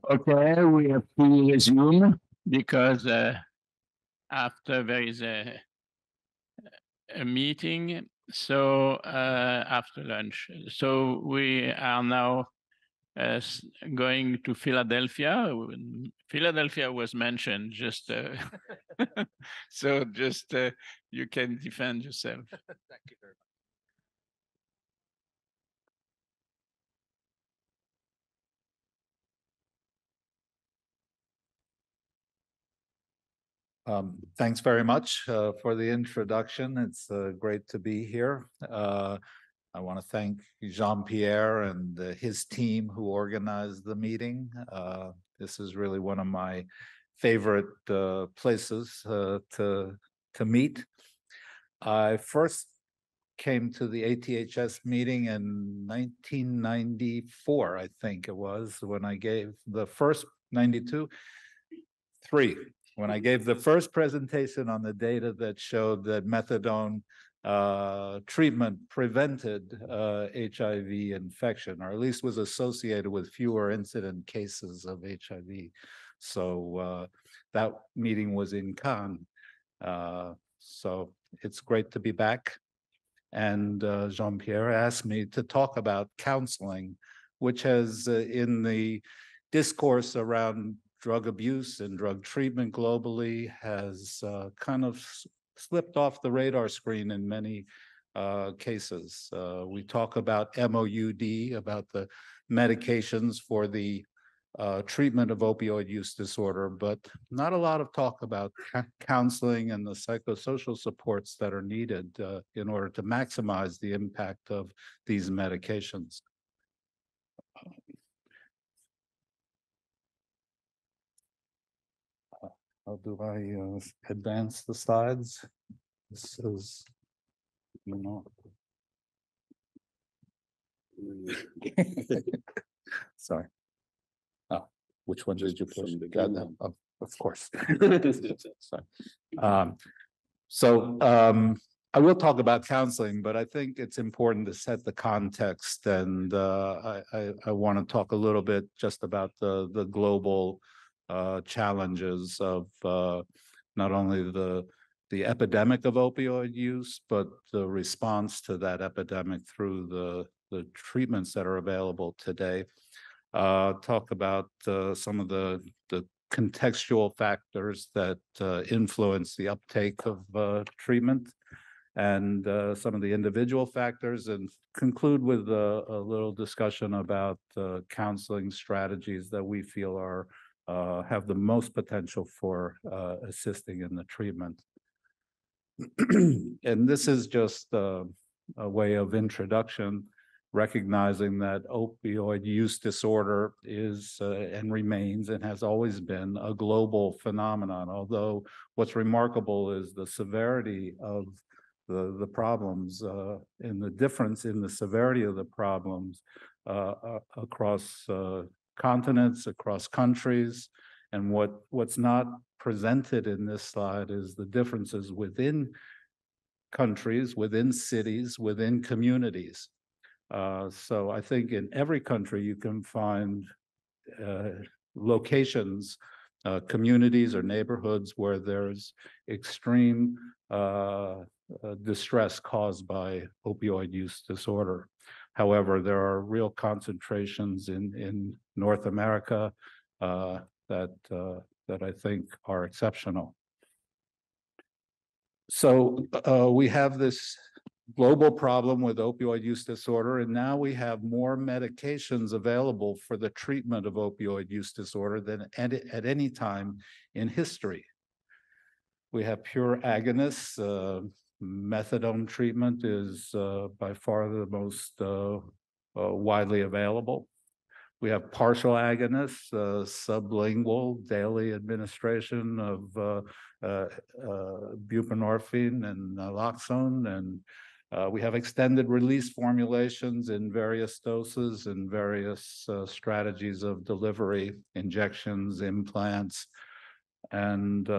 Okay, we have to resume because after there is a meeting, so after lunch. So we are now going to Philadelphia. Philadelphia was mentioned, just so just you can defend yourself. Thank you very much. Thanks very much for the introduction. It's great to be here. I want to thank Jean-Pierre and his team who organized the meeting. This is really one of my favorite places to meet. I first came to the ATHS meeting in 1994, I think it was, when I gave the first 92, when I gave the first presentation on the data that showed that methadone treatment prevented HIV infection, or at least was associated with fewer incident cases of HIV. So that meeting was in Cannes. So it's great to be back. And Jean-Pierre asked me to talk about counseling, which has in the discourse around drug abuse and drug treatment globally has kind of slipped off the radar screen in many cases. We talk about MOUD, about the medications for the treatment of opioid use disorder, but not a lot of talk about counseling and the psychosocial supports that are needed in order to maximize the impact of these medications. How do I advance the slides? This is, you know. Sorry. Oh, which one did you push? Oh, of course. Sorry. I will talk about counseling, but I think it's important to set the context, and I want to talk a little bit just about the global challenges of not only the epidemic of opioid use, but the response to that epidemic through the treatments that are available today. Talk about some of the contextual factors that influence the uptake of treatment, and some of the individual factors, and conclude with a little discussion about counseling strategies that we feel are have the most potential for assisting in the treatment. And this is just a way of introduction, recognizing that opioid use disorder is and remains and has always been a global phenomenon, although what's remarkable is the severity of the problems and the difference in the severity of the problems across continents, across countries. And what's not presented in this slide is the differences within countries, within cities, within communities. So I think in every country you can find locations, communities or neighborhoods where there's extreme distress caused by opioid use disorder. However, there are real concentrations in North America that I think are exceptional. So we have this global problem with opioid use disorder, and now we have more medications available for the treatment of opioid use disorder than at any time in history. We have pure agonists. Methadone treatment is by far the most widely available. We have partial agonists, sublingual daily administration of buprenorphine and naloxone, and we have extended release formulations in various doses and various strategies of delivery, injections, implants, and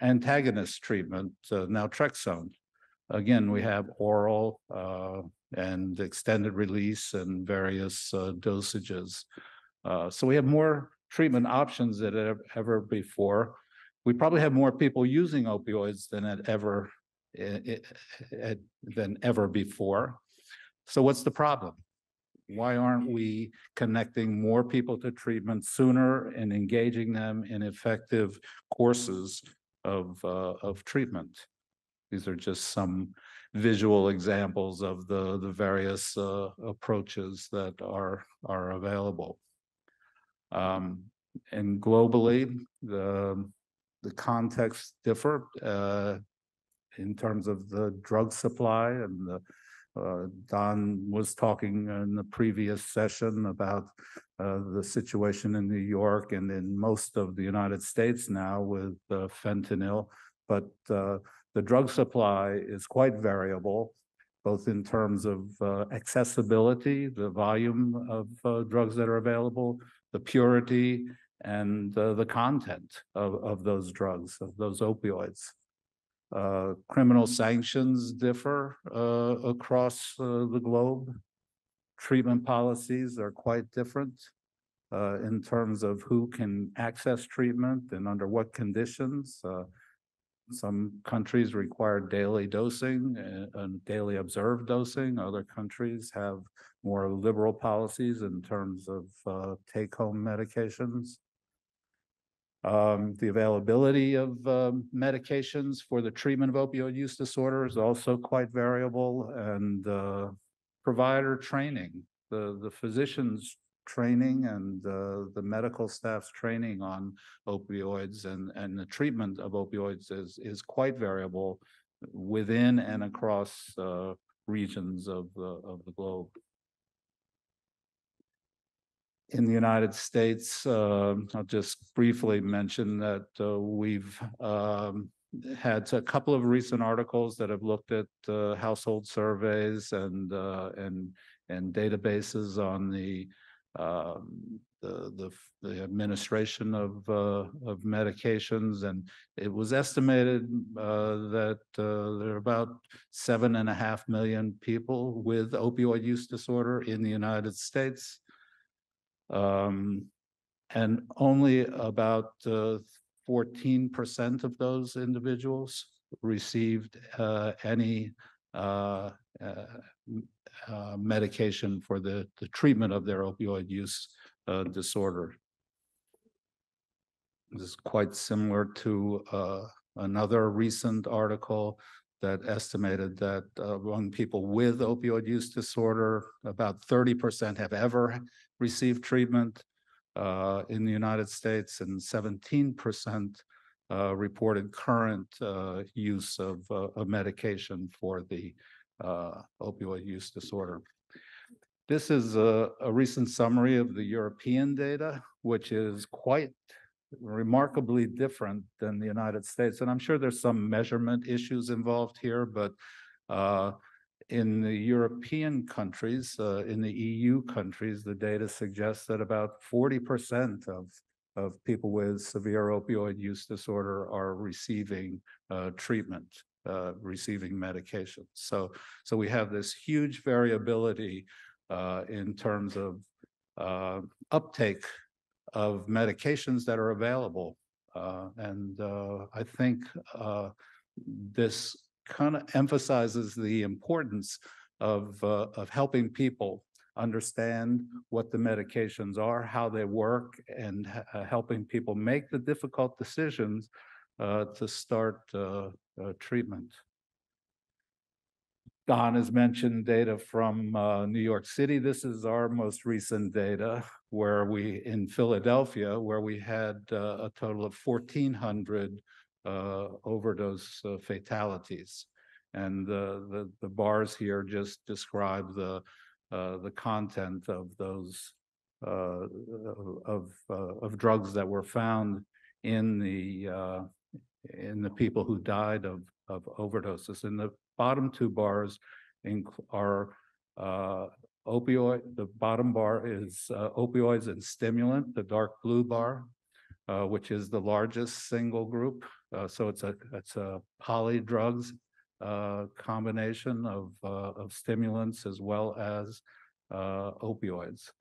antagonist treatment, naltrexone. Again, we have oral and extended release and various dosages. So we have more treatment options than ever before. We probably have more people using opioids than ever before. So what's the problem? Why aren't we connecting more people to treatment sooner and engaging them in effective courses of treatment? These are just some visual examples of the various approaches that are available. And globally, the contexts differ in terms of the drug supply, and Don was talking in the previous session about the situation in New York and in most of the United States now with fentanyl, but the drug supply is quite variable, both in terms of accessibility, the volume of drugs that are available, the purity, and the content of those drugs, of those opioids. Criminal sanctions differ across the globe. Treatment policies are quite different in terms of who can access treatment and under what conditions. Some countries require daily dosing and daily observed dosing. Other countries have more liberal policies in terms of take-home medications. The availability of medications for the treatment of opioid use disorder is also quite variable, and provider training, the physicians' training and the medical staff's training on opioids and the treatment of opioids is quite variable within and across regions of the globe. In the United States, I'll just briefly mention that we've had a couple of recent articles that have looked at household surveys and databases on the administration of medications, and it was estimated that there are about 7.5 million people with opioid use disorder in the United States. And only about 14% of those individuals received any medication for the treatment of their opioid use disorder. This is quite similar to another recent article that estimated that among people with opioid use disorder, about 30% have ever received treatment in the United States, and 17% reported current use of medication for the opioid use disorder. This is a recent summary of the European data, which is quite remarkably different than the United States. And I'm sure there's some measurement issues involved here, but in the European countries, in the EU countries, the data suggests that about 40% of people with severe opioid use disorder are receiving treatment, receiving medications. So we have this huge variability in terms of uptake of medications that are available. And I think this kind of emphasizes the importance of helping people understand what the medications are, how they work, and helping people make the difficult decisions to start treatment. Don has mentioned data from New York City. This is our most recent data where in Philadelphia, where we had a total of 1,400 overdose fatalities. And the bars here just describe the content of those of drugs that were found in the people who died of overdoses. In the bottom two bars are opioid. The bottom bar is opioids and stimulant, the dark blue bar, which is the largest single group. So it's a polydrugs combination of stimulants as well as opioids.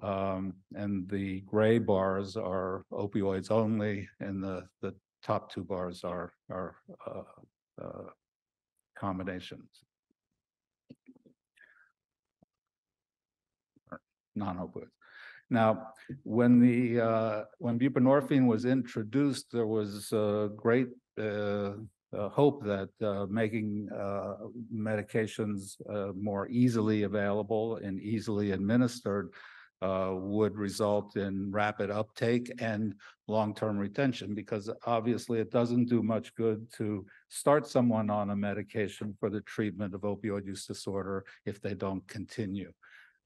And the gray bars are opioids only, and the top two bars are combinations, or non-opioids. Now, when buprenorphine was introduced, there was great hope that making medications more easily available and easily administered would result in rapid uptake and long-term retention, because obviously it doesn't do much good to start someone on a medication for the treatment of opioid use disorder if they don't continue.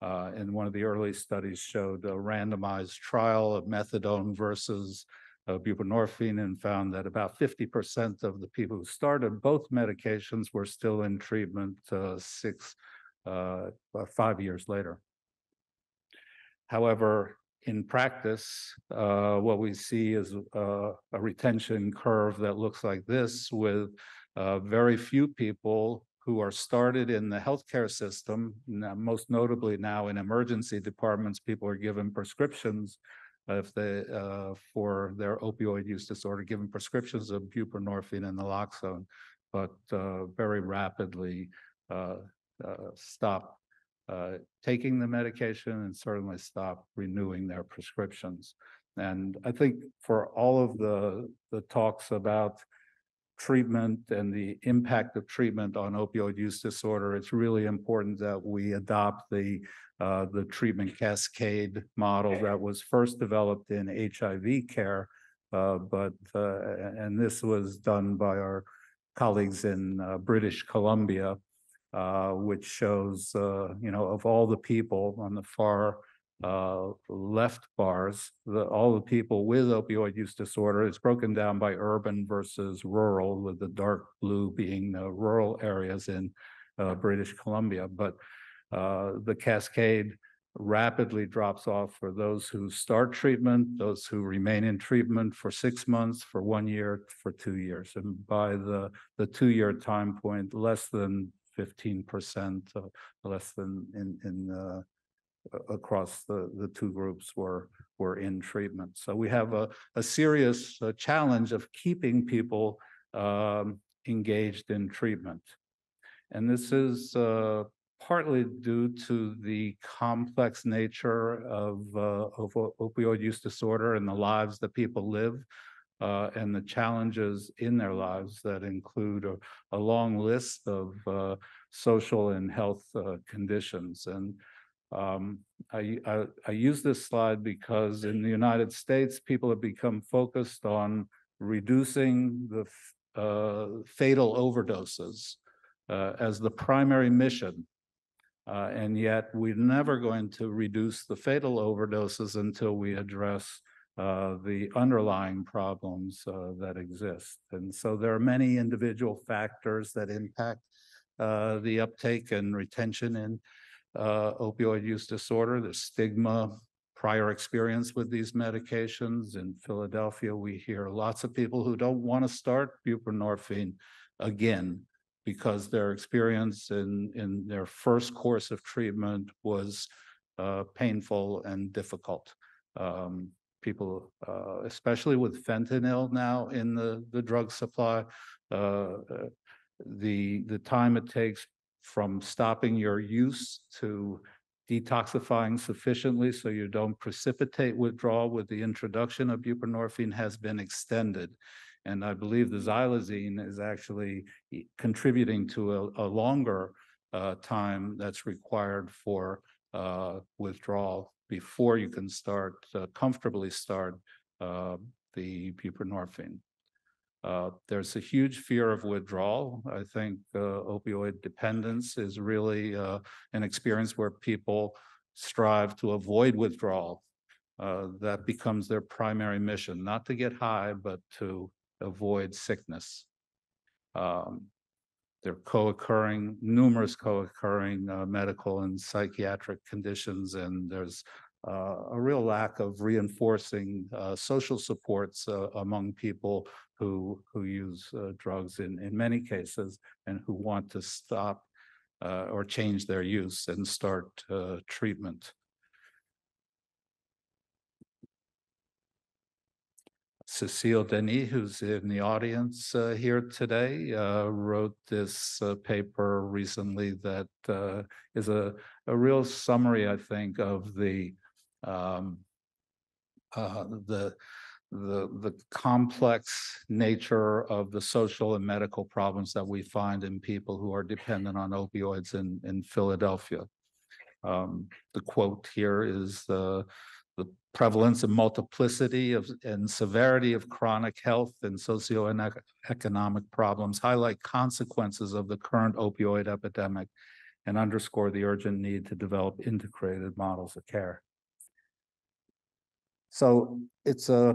And one of the early studies showed a randomized trial of methadone versus buprenorphine, and found that about 50% of the people who started both medications were still in treatment 5 years later. However, in practice, what we see is a retention curve that looks like this, with very few people who are started in the healthcare system. Now, most notably now in emergency departments, people are given prescriptions if they for their opioid use disorder, given prescriptions of buprenorphine and naloxone, but very rapidly stop taking the medication, and certainly stop renewing their prescriptions. And I think for all of the talks about treatment and the impact of treatment on opioid use disorder, it's really important that we adopt the treatment cascade model that was first developed in HIV care, and this was done by our colleagues in British Columbia, which shows, of all the people on the far left bars, all the people with opioid use disorder is broken down by urban versus rural, with the dark blue being the rural areas in British Columbia. But the cascade rapidly drops off for those who start treatment, those who remain in treatment for 6 months, for 1 year, for 2 years. And by the 2-year time point, less than 15%, less than across the two groups were in treatment. So we have a serious challenge of keeping people engaged in treatment. And this is partly due to the complex nature of opioid use disorder and the lives that people live, and the challenges in their lives that include a long list of social and health conditions. And I use this slide because in the United States, people have become focused on reducing the fatal overdoses as the primary mission. And yet we're never going to reduce the fatal overdoses until we address the underlying problems that exist. And so there are many individual factors that impact the uptake and retention in opioid use disorder. The stigma, prior experience with these medications. In Philadelphia, we hear lots of people who don't want to start buprenorphine again because their experience in their first course of treatment was painful and difficult. People, especially with fentanyl now in the drug supply, the time it takes from stopping your use to detoxifying sufficiently so you don't precipitate withdrawal with the introduction of buprenorphine has been extended. And I believe the xylazine is actually contributing to a longer time that's required for withdrawal before you can start, comfortably start the buprenorphine. There's a huge fear of withdrawal. I think opioid dependence is really an experience where people strive to avoid withdrawal. That becomes their primary mission, not to get high, but to avoid sickness. There are numerous co-occurring medical and psychiatric conditions, and there's a real lack of reinforcing social supports among people who use drugs in many cases, and who want to stop or change their use and start treatment. Cecile Denis, who's in the audience here today, wrote this paper recently that is a real summary, I think, of the complex nature of the social and medical problems that we find in people who are dependent on opioids in Philadelphia. The quote here is the prevalence and multiplicity and severity of chronic health and socioeconomic problems highlight consequences of the current opioid epidemic and underscore the urgent need to develop integrated models of care. So it's a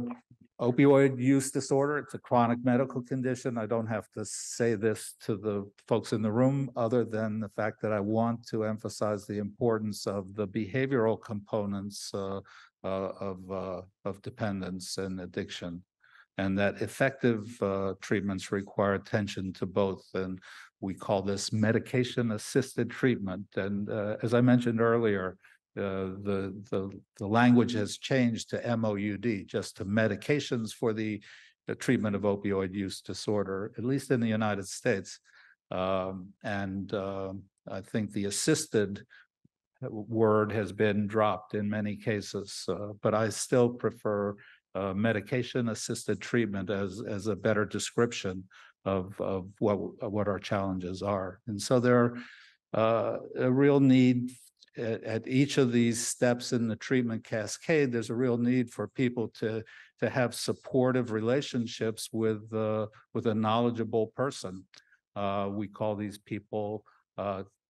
opioid use disorder. It's a chronic medical condition. I don't have to say this to the folks in the room other than the fact that I want to emphasize the importance of the behavioral components of dependence and addiction, and that effective treatments require attention to both. And we call this medication-assisted treatment. And as I mentioned earlier, the language has changed to MOUD, just to medications for the treatment of opioid use disorder, at least in the United States. I think the assisted word has been dropped in many cases, but I still prefer medication-assisted treatment as a better description of what our challenges are. And so there are a real need at each of these steps in the treatment cascade. There's a real need for people to have supportive relationships with a knowledgeable person. We call these people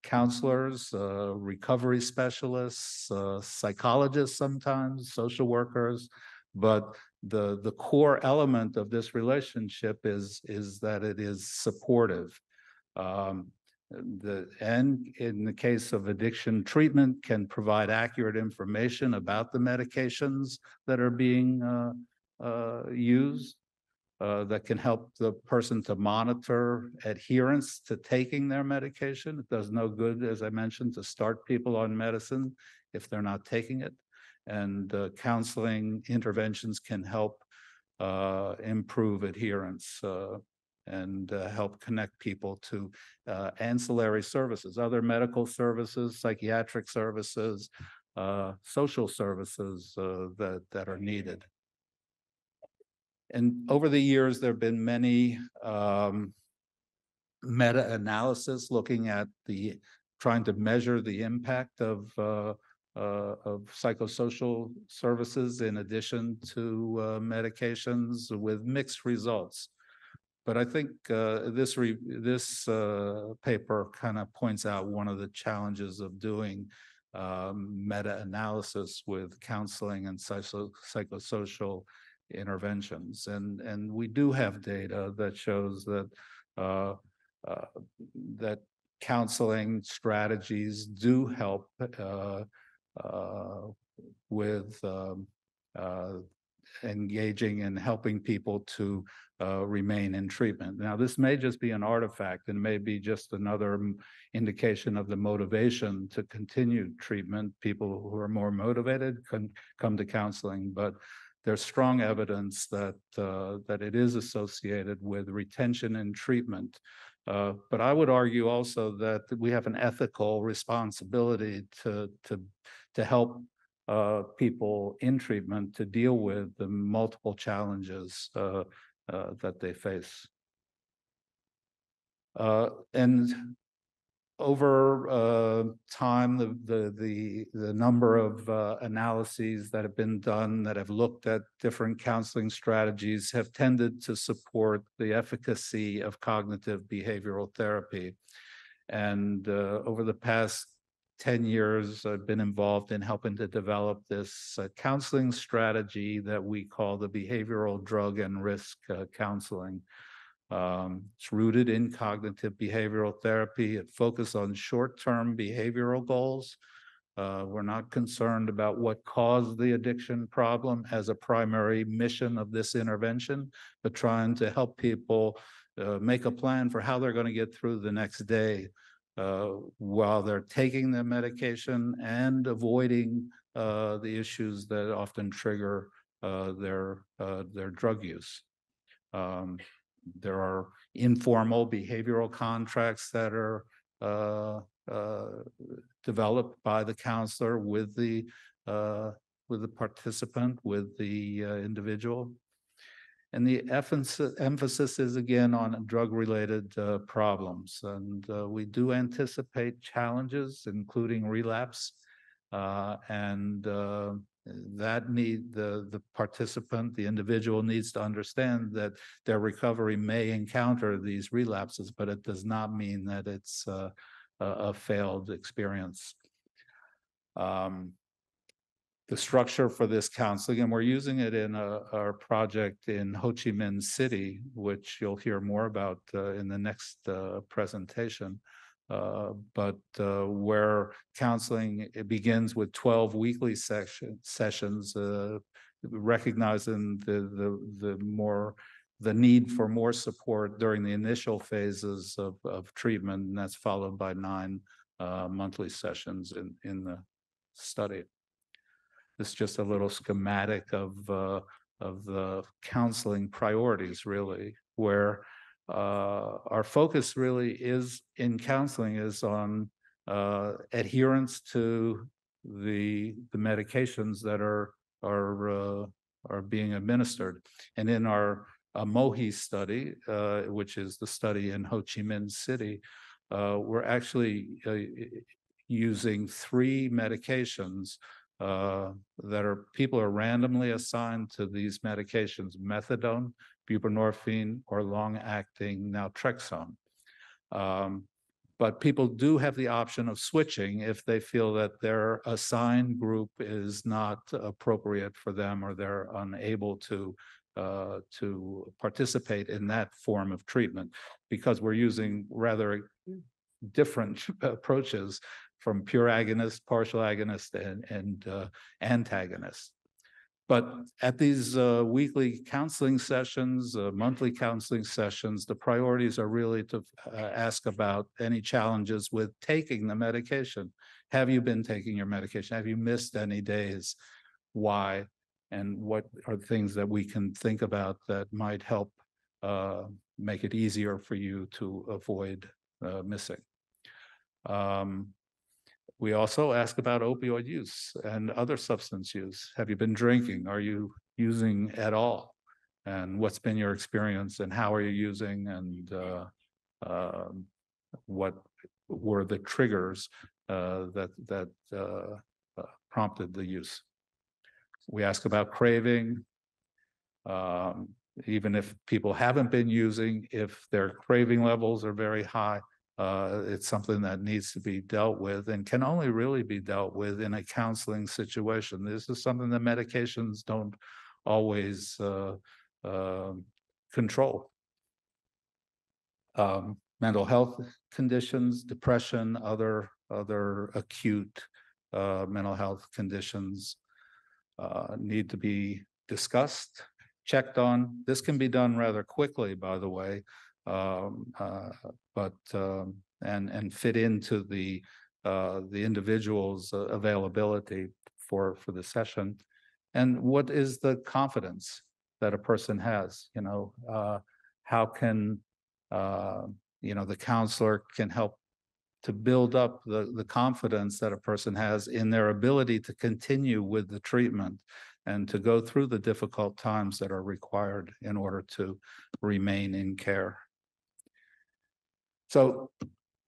counselors, recovery specialists, psychologists sometimes, social workers, but the core element of this relationship is that it is supportive. And in the case of addiction treatment, can provide accurate information about the medications that are being used, that can help the person to monitor adherence to taking their medication. It does no good, as I mentioned, to start people on medicine if they're not taking it. And counseling interventions can help improve adherence and help connect people to ancillary services, other medical services, psychiatric services, social services that are needed. And over the years, there have been many meta-analysis looking at trying to measure the impact of psychosocial services in addition to medications with mixed results. But I think this paper kind of points out one of the challenges of doing meta-analysis with counseling and psychosocial interventions. And we do have data that shows that that counseling strategies do help with engaging and helping people to remain in treatment. Now, this may just be an artifact and may be just another indication of the motivation to continue treatment. People who are more motivated can come to counseling, but there's strong evidence that that it is associated with retention in treatment. But I would argue also that we have an ethical responsibility to help people in treatment to deal with the multiple challenges that they face. And over time, the number of analyses that have been done that have looked at different counseling strategies have tended to support the efficacy of cognitive behavioral therapy. And over the past 10 years, I've been involved in helping to develop this counseling strategy that we call the behavioral drug and risk counseling. It's rooted in cognitive behavioral therapy. It focuses on short-term behavioral goals. We're not concerned about what caused the addiction problem as a primary mission of this intervention, but trying to help people make a plan for how they're going to get through the next day while they're taking their medication and avoiding the issues that often trigger their drug use. There are informal behavioral contracts that are developed by the counselor with the participant, with the individual. And the emphasis is again on drug-related problems. And we do anticipate challenges, including relapse. That the participant, the individual needs to understand that their recovery may encounter these relapses, but it does not mean that it's a failed experience. The structure for this counseling, and we're using it in our project in Ho Chi Minh City, which you'll hear more about in the next presentation. Where counseling, it begins with 12 weekly sessions, recognizing the need for more support during the initial phases of treatment, and that's followed by 9 monthly sessions in the study. This is just a little schematic of the counseling priorities, really, where our focus really is in counseling is on adherence to the medications that are being administered. And in our MOHI study, which is the study in Ho Chi Minh City, we're actually using 3 medications that people are randomly assigned to these medications: methadone, buprenorphine, or long-acting naltrexone. But people do have the option of switching if they feel that their assigned group is not appropriate for them, or they're unable to participate in that form of treatment, because we're using rather different approaches from pure agonist, partial agonist, and antagonist. But at these weekly counseling sessions, monthly counseling sessions, the priorities are really to ask about any challenges with taking the medication. Have you been taking your medication? Have you missed any days? Why? And what are things that we can think about that might help make it easier for you to avoid missing? We also ask about opioid use and other substance use. Have you been drinking? Are you using at all? And what's been your experience, and how are you using, and what were the triggers that prompted the use? We ask about craving. Even if people haven't been using, if their craving levels are very high, it's something that needs to be dealt with, and can only really be dealt with in a counseling situation. This is something that medications don't always control. Mental health conditions, depression, other acute mental health conditions need to be discussed, checked on. This can be done rather quickly, by the way. And fit into the individual's availability for the session. And what is the confidence that a person has? How can the counselor can help to build up the confidence that a person has in their ability to continue with the treatment and to go through the difficult times that are required in order to remain in care. So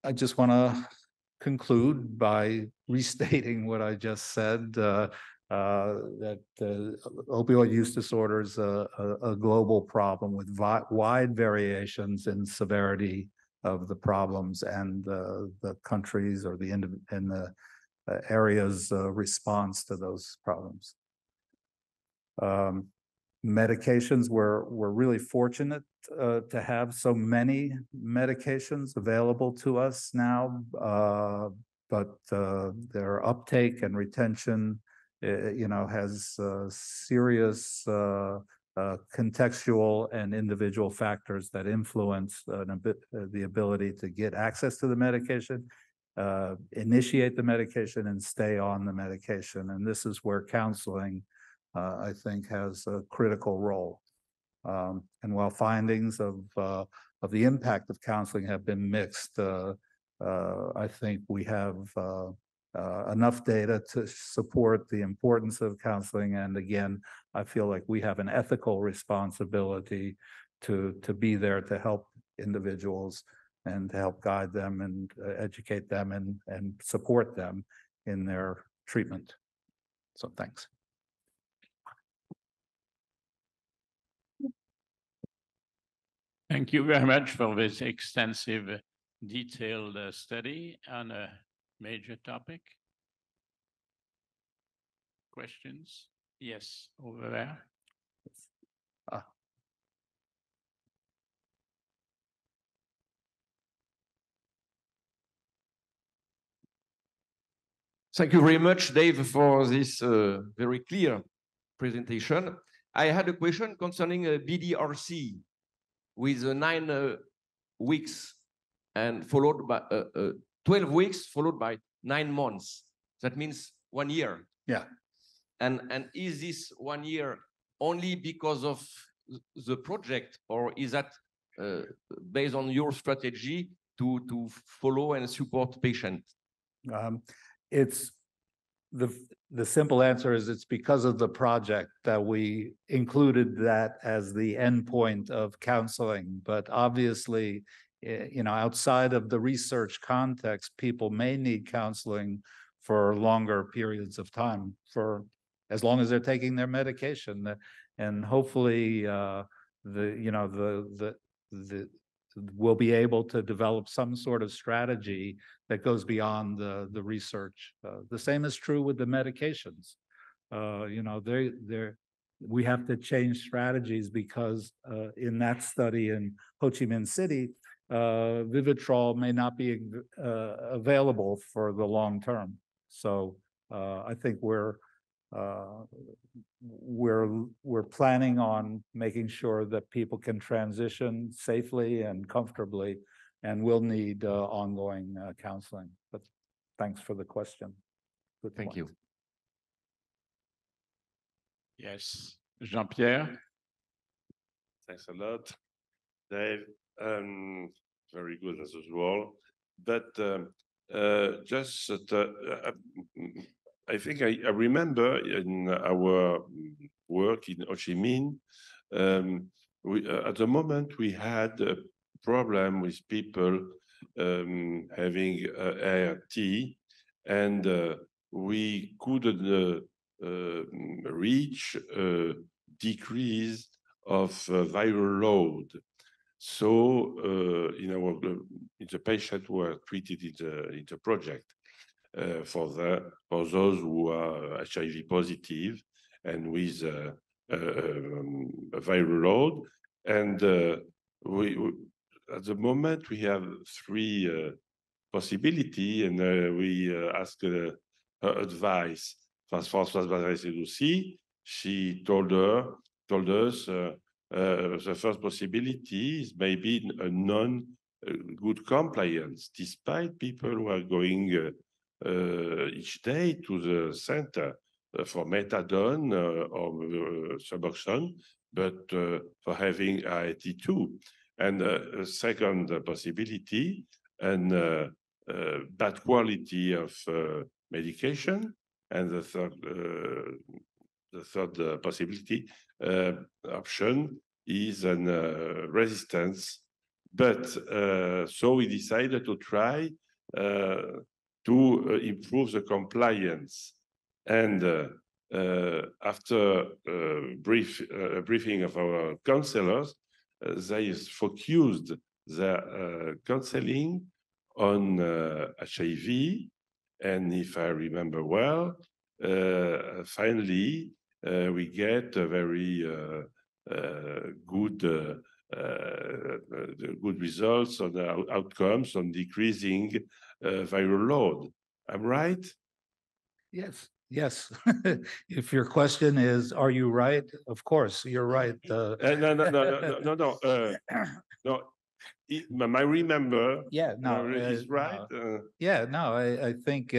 I just want to conclude by restating what I just said, that opioid use disorder is a global problem with wide variations in severity of the problems and the countries or the areas' response to those problems. Medications, we're really fortunate to have so many medications available to us now, but their uptake and retention, has serious contextual and individual factors that influence the ability to get access to the medication, initiate the medication, and stay on the medication. And this is where counseling I think has a critical role. And while findings of the impact of counseling have been mixed, I think we have enough data to support the importance of counseling. And again, I feel like we have an ethical responsibility to be there to help individuals and to help guide them and educate them and support them in their treatment. So thanks. Thank you very much for this extensive, detailed study on a major topic. Questions? Yes, over there. Thank you very much, Dave, for this very clear presentation. I had a question concerning BDRC with 9 weeks and followed by 12 weeks followed by 9 months. That means 1 year. Yeah. And is this 1 year only because of the project, or is that based on your strategy to follow and support patients? It's the simple answer is it's because of the project that we included that as the endpoint of counseling. But obviously, you know, outside of the research context, people may need counseling for longer periods of time, for as long as they're taking their medication, and hopefully, we'll be able to develop some sort of strategy that goes beyond the research. The same is true with the medications. You know, we have to change strategies because in that study in Ho Chi Minh City, Vivitrol may not be available for the long term. So I think we're planning on making sure that people can transition safely and comfortably, and will need ongoing counseling. But thanks for the question. Good Thank point. you. Yes, Jean-Pierre. Thanks a lot, Dave. Very good as usual. But just I think I remember in our work in Ho Chi Minh, at the moment we had a problem with people having ART, and we couldn't reach a decrease of viral load. So in the patients who were treated in the project, for those who are HIV positive and with a viral load, and we at the moment we have 3 possibilities, and we ask her advice. Françoise Badré-Sedouci, she told us the first possibility is maybe a non-good compliance, despite people who are going each day to the center for methadone or Suboxone, but for having AT2. And a second possibility, and bad quality of medication. And the third possibility option is an resistance. But so we decided to try to improve the compliance. And after briefing of our counselors, they focused their counseling on HIV. And if I remember well, finally, we get a very good results on the outcomes on decreasing viral load. I'm right? Yes, yes. If your question is, are you right? Of course, you're right. No. I remember. Yeah, no, he's right. yeah, no, I think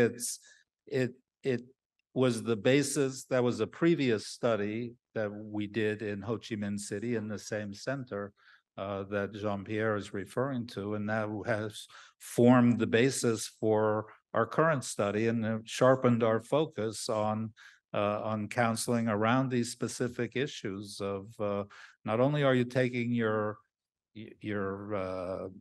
was the basis, that was a previous study that we did in Ho Chi Minh City in the same center that Jean-Pierre is referring to, and that has formed the basis for our current study and sharpened our focus on counseling around these specific issues of not only are you taking your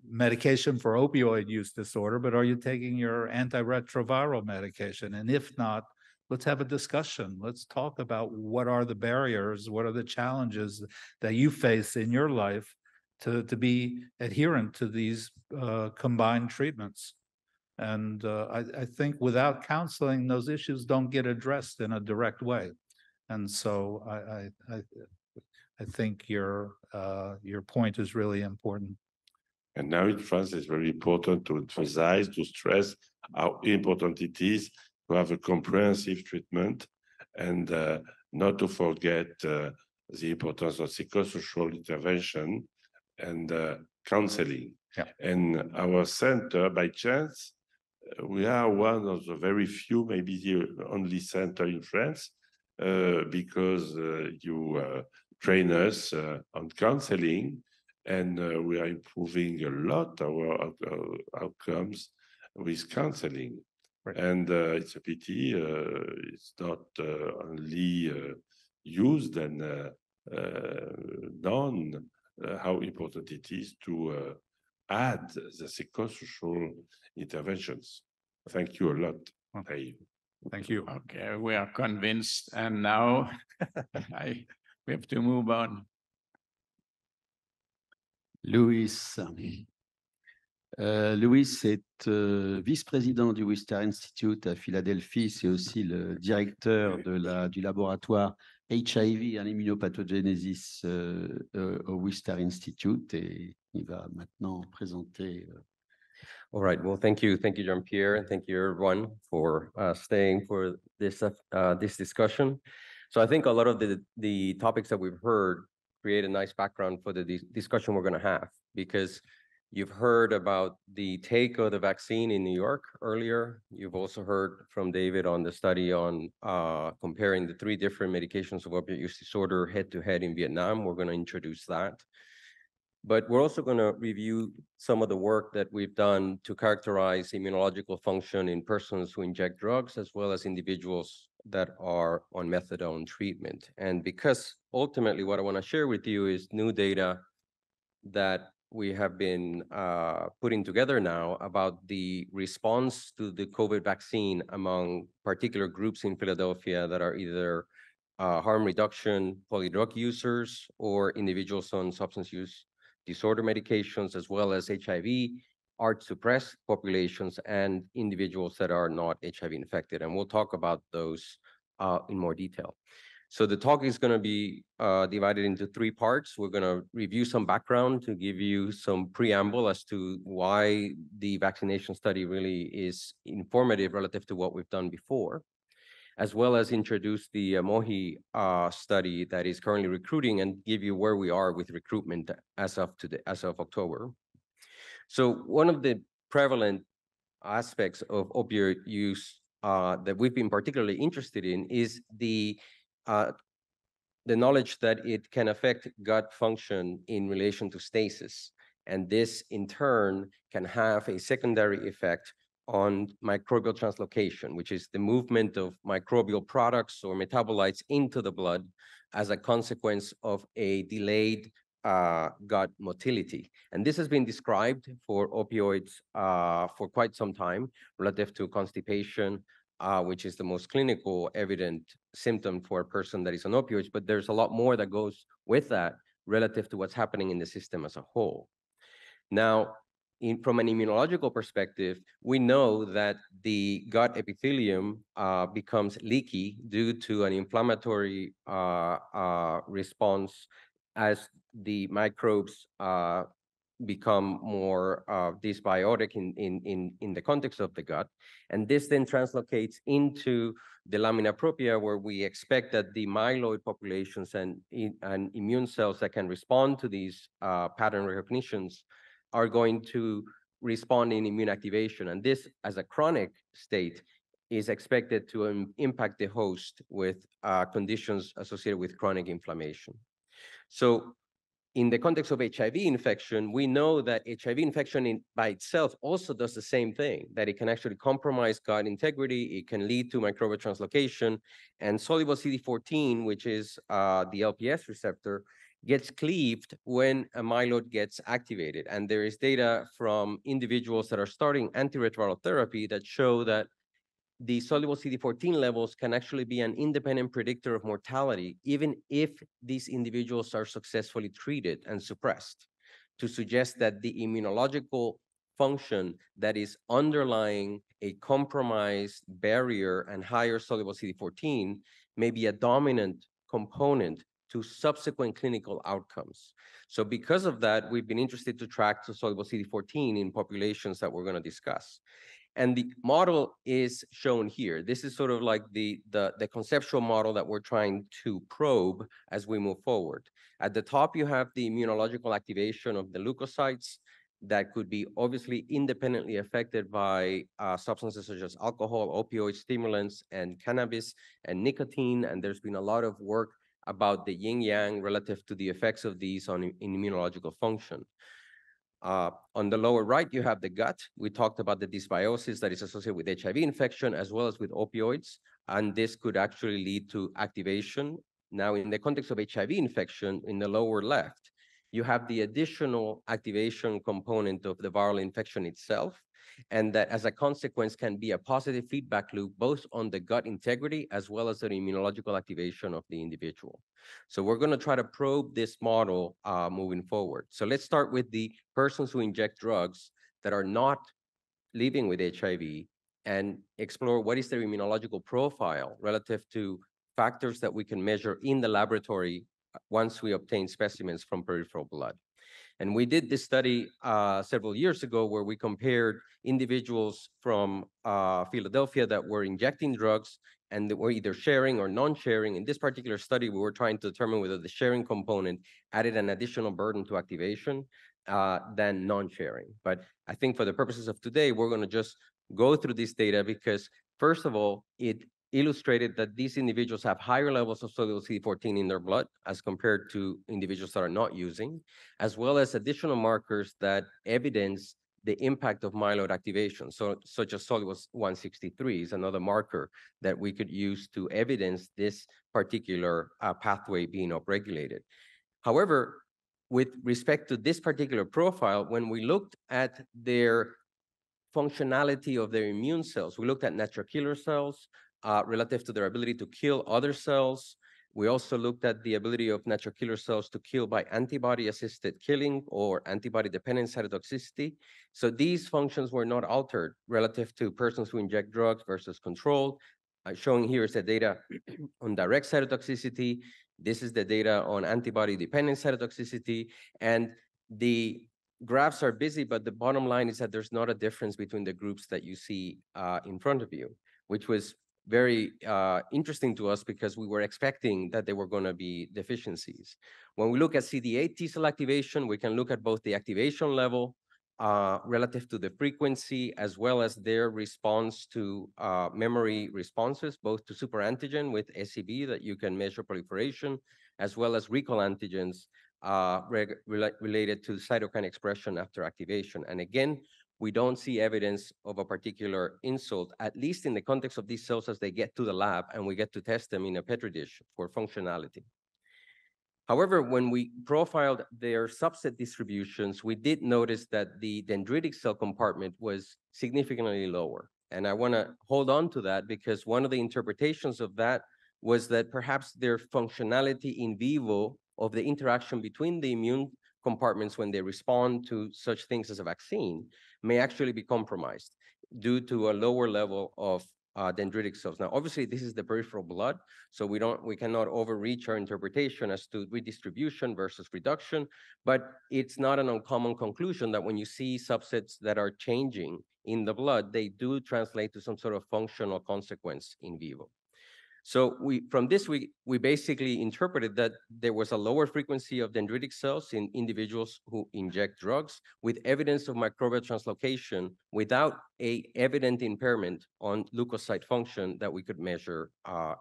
medication for opioid use disorder, but are you taking your antiretroviral medication? And if not, let's have a discussion. Let's talk about what are the barriers, what are the challenges that you face in your life to be adherent to these combined treatments. And I think without counseling, those issues don't get addressed in a direct way. And so I think your point is really important. And now in France, it's very important to emphasize, to stress how important it is to have a comprehensive treatment and not to forget the importance of psychosocial intervention and counseling. Yeah. And our center, by chance, we are one of the very few, maybe the only center in France, because you train us on counseling, and we are improving a lot our outcomes with counseling. Right. And it's a pity it's not only used and known how important it is to add the psychosocial interventions. Thank you a lot. Okay. Thank you. Okay, we are convinced, and now we have to move on. Louis. Louis est vice-président du Worcester Institute à Philadelphie. C'est aussi le directeur du laboratoire HIV and Immunopathogenesis au Worcester Institute, et il va maintenant présenter. All right. Well, thank you, Jean-Pierre, and thank you, everyone, for staying for this discussion. So I think a lot of the topics that we've heard create a nice background for the discussion we're going to have, because you've heard about the take of the vaccine in New York earlier. You've also heard from David on the study on comparing the 3 different medications of opioid use disorder head-to-head in Vietnam. We're going to introduce that. But we're also going to review some of the work that we've done to characterize immunological function in persons who inject drugs, as well as individuals that are on methadone treatment. And because ultimately what I want to share with you is new data that we have been putting together now about the response to the COVID vaccine among particular groups in Philadelphia that are either harm reduction, polydrug users, or individuals on substance use disorder medications, as well as HIV, ART-suppressed populations, and individuals that are not HIV infected. And we'll talk about those in more detail. So the talk is going to be divided into 3 parts. We're going to review some background to give you some preamble as to why the vaccination study really is informative relative to what we've done before, as well as introduce the MOHI study that is currently recruiting and give you where we are with recruitment as of October. So one of the prevalent aspects of opioid use that we've been particularly interested in is the knowledge that it can affect gut function in relation to stasis. And this, in turn, can have a secondary effect on microbial translocation, which is the movement of microbial products or metabolites into the blood as a consequence of a delayed gut motility. And this has been described for opioids for quite some time relative to constipation, which is the most clinical evident symptom for a person that is on opioids. But there's a lot more that goes with that relative to what's happening in the system as a whole. Now, from an immunological perspective, we know that the gut epithelium becomes leaky due to an inflammatory response as the microbes become more dysbiotic in the context of the gut. And this then translocates into the lamina propria, where we expect that the myeloid populations and immune cells that can respond to these pattern recognitions are going to respond in immune activation. And this, as a chronic state, is expected to impact the host with conditions associated with chronic inflammation. So in the context of HIV infection, we know that HIV infection by itself also does the same thing, that it can actually compromise gut integrity, it can lead to microbial translocation, and soluble CD14, which is the LPS receptor, gets cleaved when a myeloid gets activated. And there is data from individuals that are starting antiretroviral therapy that show that the soluble CD14 levels can actually be an independent predictor of mortality, even if these individuals are successfully treated and suppressed, to suggest that the immunological function that is underlying a compromised barrier and higher soluble CD14 may be a dominant component to subsequent clinical outcomes. So because of that, we've been interested to track the soluble CD14 in populations that we're going to discuss. And the model is shown here. This is sort of like the conceptual model that we're trying to probe as we move forward. At the top, you have the immunological activation of the leukocytes that could be obviously independently affected by substances such as alcohol, opioid stimulants, and cannabis and nicotine. And there's been a lot of work about the yin-yang relative to the effects of these on immunological function. On the lower right, you have the gut. We talked about the dysbiosis that is associated with HIV infection as well as with opioids, and this could actually lead to activation. Now, in the context of HIV infection, in the lower left, you have the additional activation component of the viral infection itself, and that as a consequence can be a positive feedback loop both on the gut integrity as well as the immunological activation of the individual. So we're going to try to probe this model moving forward. So let's start with the persons who inject drugs that are not living with HIV and explore what is their immunological profile relative to factors that we can measure in the laboratory once we obtain specimens from peripheral blood. And we did this study several years ago where we compared individuals from Philadelphia that were injecting drugs and that were either sharing or non-sharing. In this particular study, we were trying to determine whether the sharing component added an additional burden to activation than non-sharing. But I think for the purposes of today, we're going to just go through this data because, first of all, it illustrated that these individuals have higher levels of soluble CD14 in their blood as compared to individuals that are not using, as well as additional markers that evidence the impact of myeloid activation. So, such as soluble 163 is another marker that we could use to evidence this particular pathway being upregulated. However, with respect to this particular profile, when we looked at their functionality of their immune cells, we looked at natural killer cells, relative to their ability to kill other cells. We also looked at the ability of natural killer cells to kill by antibody-assisted killing or antibody-dependent cytotoxicity. So these functions were not altered relative to persons who inject drugs versus control. Showing here is the data on direct cytotoxicity. This is the data on antibody-dependent cytotoxicity. And the graphs are busy, but the bottom line is that there's not a difference between the groups that you see in front of you, which was very interesting to us because we were expecting that there were going to be deficiencies. When we look at CD8 T cell activation, we can look at both the activation level relative to the frequency, as well as their response to memory responses, both to superantigen with SCB that you can measure proliferation, as well as recall antigens related to cytokine expression after activation. And again, we don't see evidence of a particular insult, at least in the context of these cells as they get to the lab and we get to test them in a Petri dish for functionality. However, when we profiled their subset distributions, we did notice that the dendritic cell compartment was significantly lower. And I want to hold on to that because one of the interpretations of that was that perhaps their functionality in vivo of the interaction between the immune compartments when they respond to such things as a vaccine may actually be compromised due to a lower level of dendritic cells. Now, obviously, this is the peripheral blood, so we cannot overreach our interpretation as to redistribution versus reduction, but it's not an uncommon conclusion that when you see subsets that are changing in the blood, they do translate to some sort of functional consequence in vivo. So from this, we basically interpreted that there was a lower frequency of dendritic cells in individuals who inject drugs with evidence of microbial translocation without a evident impairment on leukocyte function that we could measure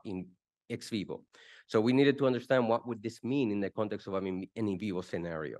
in ex vivo. So we needed to understand what would this mean in the context of an in vivo scenario.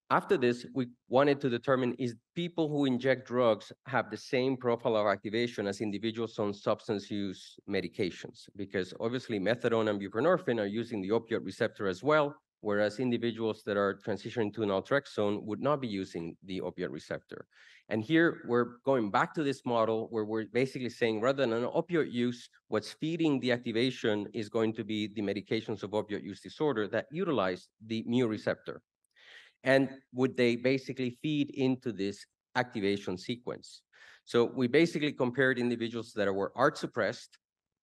After this, we wanted to determine is people who inject drugs have the same profile of activation as individuals on substance use medications, because obviously methadone and buprenorphine are using the opioid receptor as well, whereas individuals that are transitioning to naltrexone would not be using the opioid receptor. And here we're going back to this model where we're basically saying rather than an opioid use, what's feeding the activation is going to be the medications of opioid use disorder that utilize the mu receptor. And would they basically feed into this activation sequence? So we basically compared individuals that were ART suppressed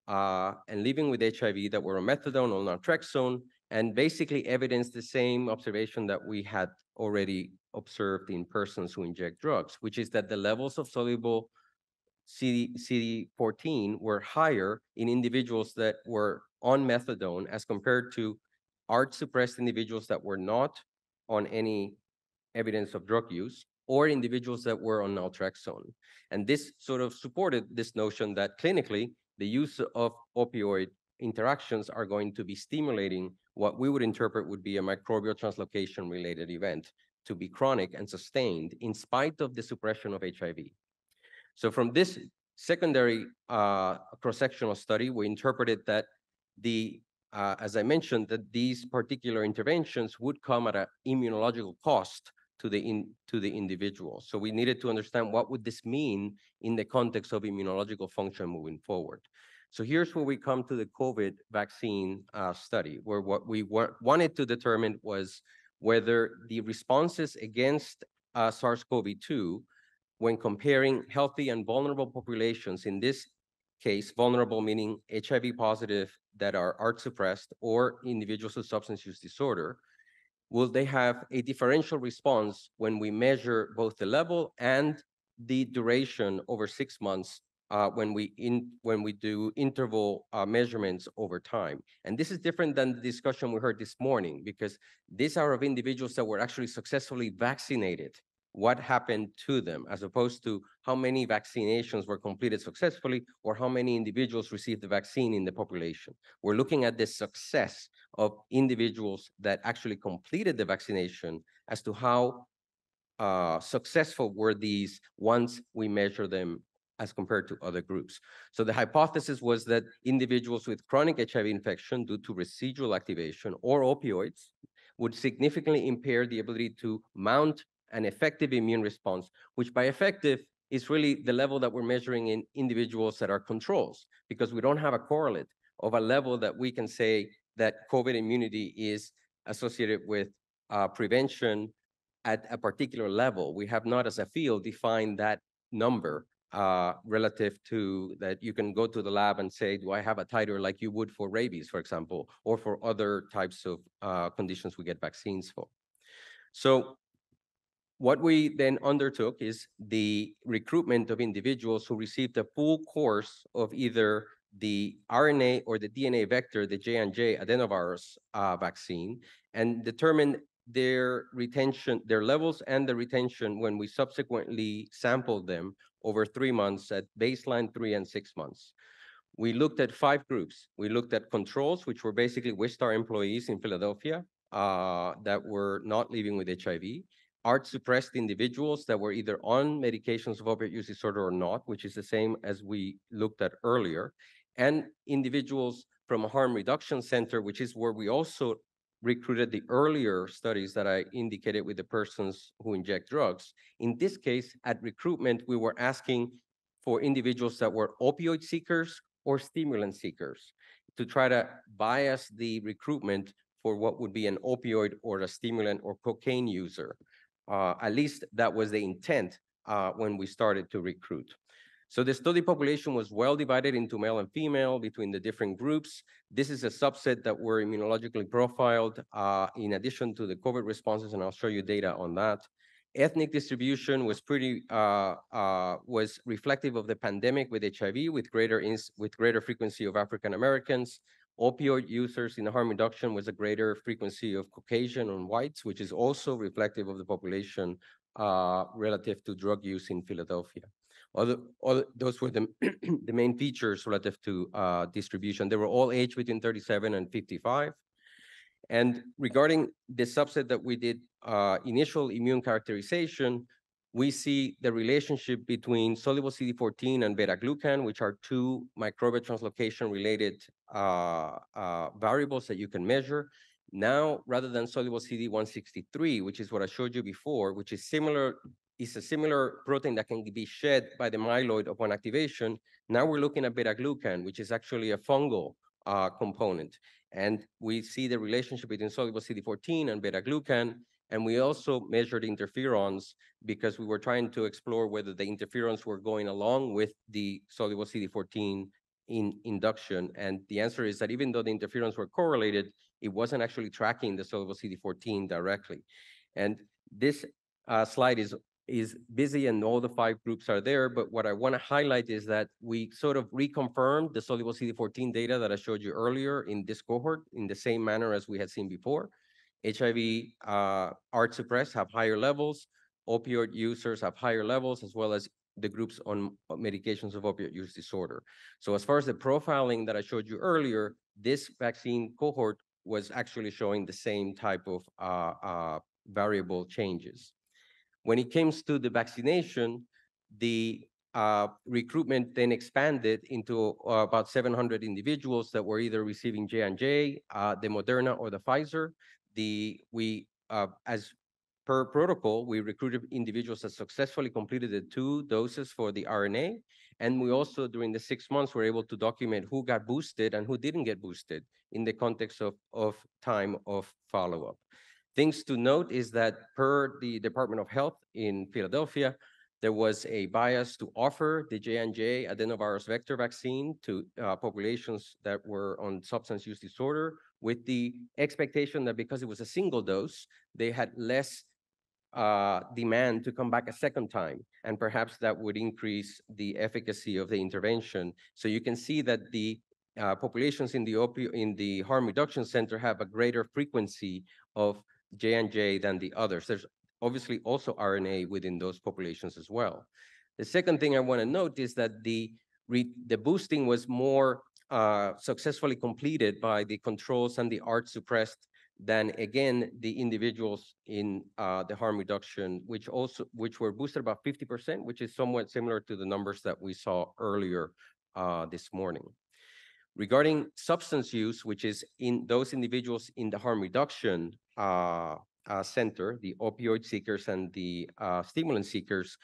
and living with HIV that were on methadone or naltrexone, and basically evidenced the same observation that we had already observed in persons who inject drugs, which is that the levels of soluble CD14 were higher in individuals that were on methadone as compared to ART suppressed individuals that were not on any evidence of drug use, or individuals that were on naltrexone. And this sort of supported this notion that clinically, the use of opioid interactions are going to be stimulating what we would interpret would be a microbial translocation related event to be chronic and sustained in spite of the suppression of HIV. So from this secondary cross-sectional study, we interpreted that as I mentioned, that these particular interventions would come at an immunological cost to the individual. So we needed to understand what would this mean in the context of immunological function moving forward. So here's where we come to the COVID vaccine study, where what we wanted to determine was whether the responses against SARS-CoV-2, when comparing healthy and vulnerable populations, in this case, vulnerable meaning HIV positive that are ART suppressed or individuals with substance use disorder, will they have a differential response when we measure both the level and the duration over 6 months when we do interval measurements over time? And this is different than the discussion we heard this morning, because these are of individuals that were actually successfully vaccinated. What happened to them, as opposed to how many vaccinations were completed successfully or how many individuals received the vaccine in the population. We're looking at the success of individuals that actually completed the vaccination as to how successful were these once we measure them as compared to other groups. So the hypothesis was that individuals with chronic HIV infection due to residual activation or opioids would significantly impair the ability to mount an effective immune response, which by effective is really the level that we're measuring in individuals that are controls, because we don't have a correlate of a level that we can say that COVID immunity is associated with prevention at a particular level. We have not, as a field, defined that number relative to that you can go to the lab and say, do I have a titer like you would for rabies, for example, or for other types of conditions we get vaccines for. So what we then undertook is the recruitment of individuals who received a full course of either the RNA or the DNA vector, the J&J adenovirus vaccine, and determined their retention, their levels and the retention when we subsequently sampled them over 3 months at baseline, 3 and 6 months. We looked at 5 groups. We looked at controls, which were basically Wistar employees in Philadelphia that were not living with HIV. ART-suppressed individuals that were either on medications of opioid use disorder or not, which is the same as we looked at earlier, and individuals from a harm reduction center, which is where we also recruited the earlier studies that I indicated with the persons who inject drugs. In this case, at recruitment, we were asking for individuals that were opioid seekers or stimulant seekers to try to bias the recruitment for what would be an opioid or a stimulant or cocaine user. At least that was the intent when we started to recruit. So the study population was well divided into male and female between the different groups. This is a subset that were immunologically profiled in addition to the COVID responses, and I'll show you data on that. ethnic distribution was was reflective of the pandemic with HIV, with greater frequency of African Americans. Opioid users in the harm reduction was a greater frequency of Caucasian and whites, which is also reflective of the population relative to drug use in Philadelphia. Those were the, the main features relative to distribution. They were all aged between 37 and 55. And regarding the subset that we did initial immune characterization, we see the relationship between soluble CD14 and beta-glucan, which are two microbial translocation-related variables that you can measure. Now, rather than soluble CD163, which is what I showed you before, which is a similar protein that can be shed by the myeloid upon activation, now we're looking at beta-glucan, which is actually a fungal component. And we see the relationship between soluble CD14 and beta-glucan. And we also measured interferons because we were trying to explore whether the interferons were going along with the soluble CD14 in induction. And the answer is that even though the interferons were correlated, it wasn't actually tracking the soluble CD14 directly. And this slide is busy and all the 5 groups are there, but what I want to highlight is that we sort of reconfirmed the soluble CD14 data that I showed you earlier in this cohort in the same manner as we had seen before. HIV ART suppressed have higher levels, opioid users have higher levels, as well as the groups on medications of opioid use disorder. So as far as the profiling that I showed you earlier, this vaccine cohort was actually showing the same type of variable changes. When it comes to the vaccination, the recruitment then expanded into about 700 individuals that were either receiving J&J, the Moderna, or the Pfizer. As per protocol, we recruited individuals that successfully completed the 2 doses for the RNA. And we also, during the 6 months, were able to document who got boosted and who didn't get boosted in the context of time of follow-up. Things to note is that per the Department of Health in Philadelphia, there was a bias to offer the J&J adenovirus vector vaccine to populations that were on substance use disorder, with the expectation that because it was a single dose, they had less demand to come back a second time, and perhaps that would increase the efficacy of the intervention. So you can see that the populations in the harm reduction center have a greater frequency of J&J than the others. There's obviously also RNA within those populations as well. The second thing I want to note is that the boosting was more successfully completed by the controls and the ART suppressed than, again, the individuals in the harm reduction, which were boosted about 50%, which is somewhat similar to the numbers that we saw earlier this morning. Regarding substance use, which is in those individuals in the harm reduction center, the opioid seekers and the stimulant seekers,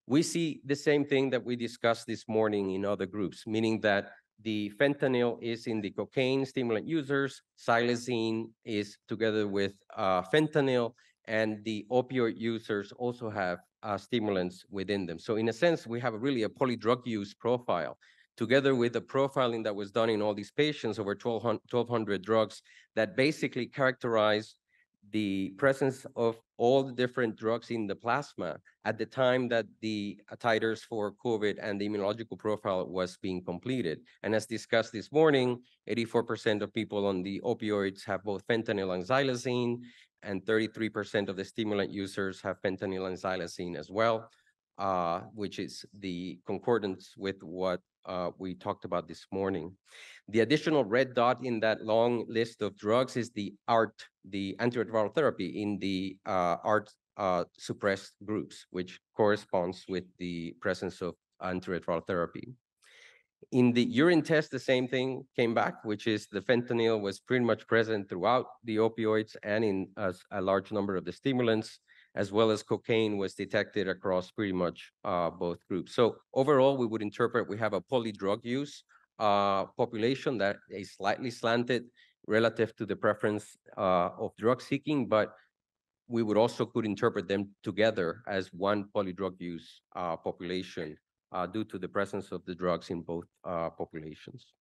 we see the same thing that we discussed this morning in other groups, meaning that the fentanyl is in the cocaine stimulant users, xylazine is together with fentanyl, and the opioid users also have stimulants within them. So in a sense, we have really a polydrug use profile, together with the profiling that was done in all these patients, over 1,200 drugs, that basically characterize the presence of all the different drugs in the plasma at the time that the titers for COVID and the immunological profile was being completed. And as discussed this morning, 84% of people on the opioids have both fentanyl and xylazine, and 33% of the stimulant users have fentanyl and xylazine as well, which is the concordance with what we talked about this morning. The additional red dot in that long list of drugs is the ART, the antiretroviral therapy in the ART suppressed groups, which corresponds with the presence of antiretroviral therapy. In the urine test, the same thing came back, which is the fentanyl was pretty much present throughout the opioids and in a large number of the stimulants, as well as cocaine was detected across pretty much both groups. So overall, we would interpret we have a polydrug use population that is slightly slanted relative to the preference of drug seeking, but we would also could interpret them together as one polydrug use population due to the presence of the drugs in both populations.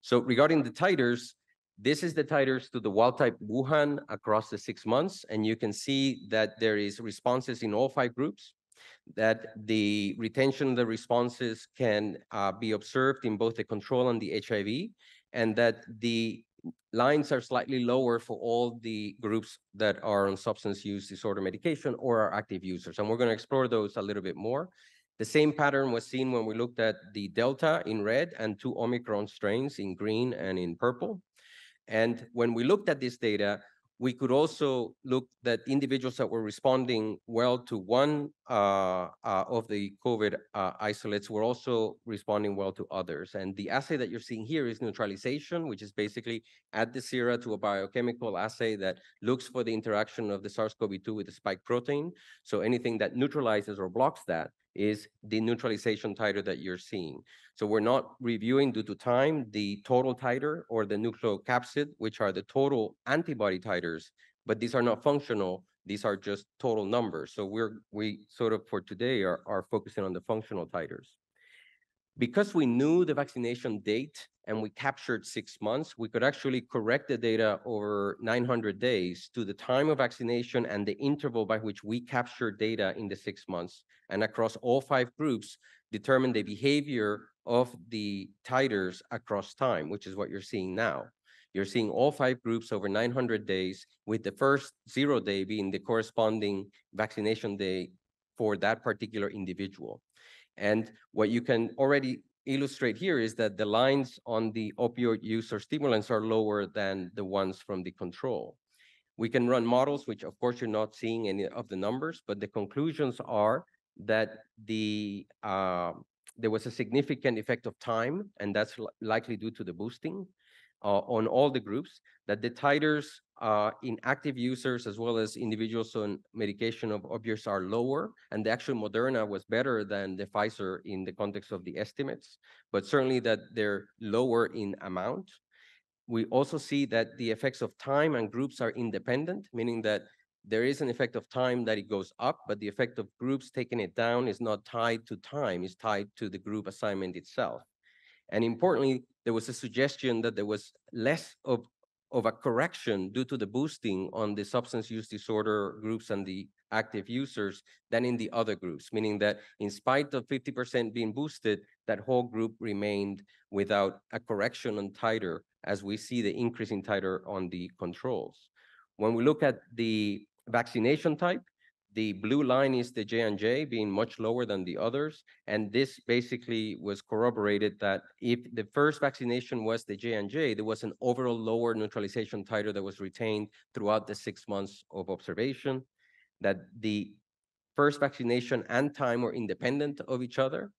So regarding the titers, This is the titers to the wild type Wuhan across the 6 months. And you can see that there is responses in all 5 groups, that the retention of the responses can be observed in both the control and the HIV, and that the lines are slightly lower for all the groups that are on substance use disorder medication or are active users. And we're going to explore those a little bit more. The same pattern was seen when we looked at the Delta in red and 2 Omicron strains in green and in purple. And when we looked at this data, we could also look that individuals that were responding well to one of the COVID isolates were also responding well to others. And the assay that you're seeing here is neutralization, which is basically add the sera to a biochemical assay that looks for the interaction of the SARS-CoV-2 with the spike protein. So anything that neutralizes or blocks that is the neutralization titer that you're seeing. So we're not reviewing, due to time, the total titer or the nucleocapsid, which are the total antibody titers, but these are not functional. These are just total numbers. So we sort of, for today, are focusing on the functional titers. Because we knew the vaccination date and we captured 6 months, we could actually correct the data over 900 days to the time of vaccination and the interval by which we captured data in the 6 months. And across all 5 groups, determine the behavior of the titers across time, which is what you're seeing now. You're seeing all 5 groups over 900 days, with the first 0 day being the corresponding vaccination day for that particular individual. And what you can already illustrate here is that the lines on the opioid use or stimulants are lower than the ones from the control. We can run models, which of course you're not seeing any of the numbers, but the conclusions are that there was a significant effect of time, and that's likely due to the boosting on all the groups, that the titers in active users as well as individuals on medication of opioids are lower, and the actual Moderna was better than the Pfizer in the context of the estimates, but certainly that they're lower in amount. We also see that the effects of time and groups are independent, meaning that there is an effect of time that it goes up, but the effect of groups taking it down is not tied to time, it's tied to the group assignment itself. And importantly, there was a suggestion that there was less of a correction due to the boosting on the substance use disorder groups and the active users than in the other groups, meaning that in spite of 50% being boosted, that whole group remained without a correction on titer, as we see the increase in titer on the controls. When we look at the vaccination type, the blue line is the J&J being much lower than the others. And this basically was corroborated that if the first vaccination was the J&J, there was an overall lower neutralization titer that was retained throughout the 6 months of observation, that the first vaccination and time were independent of each other,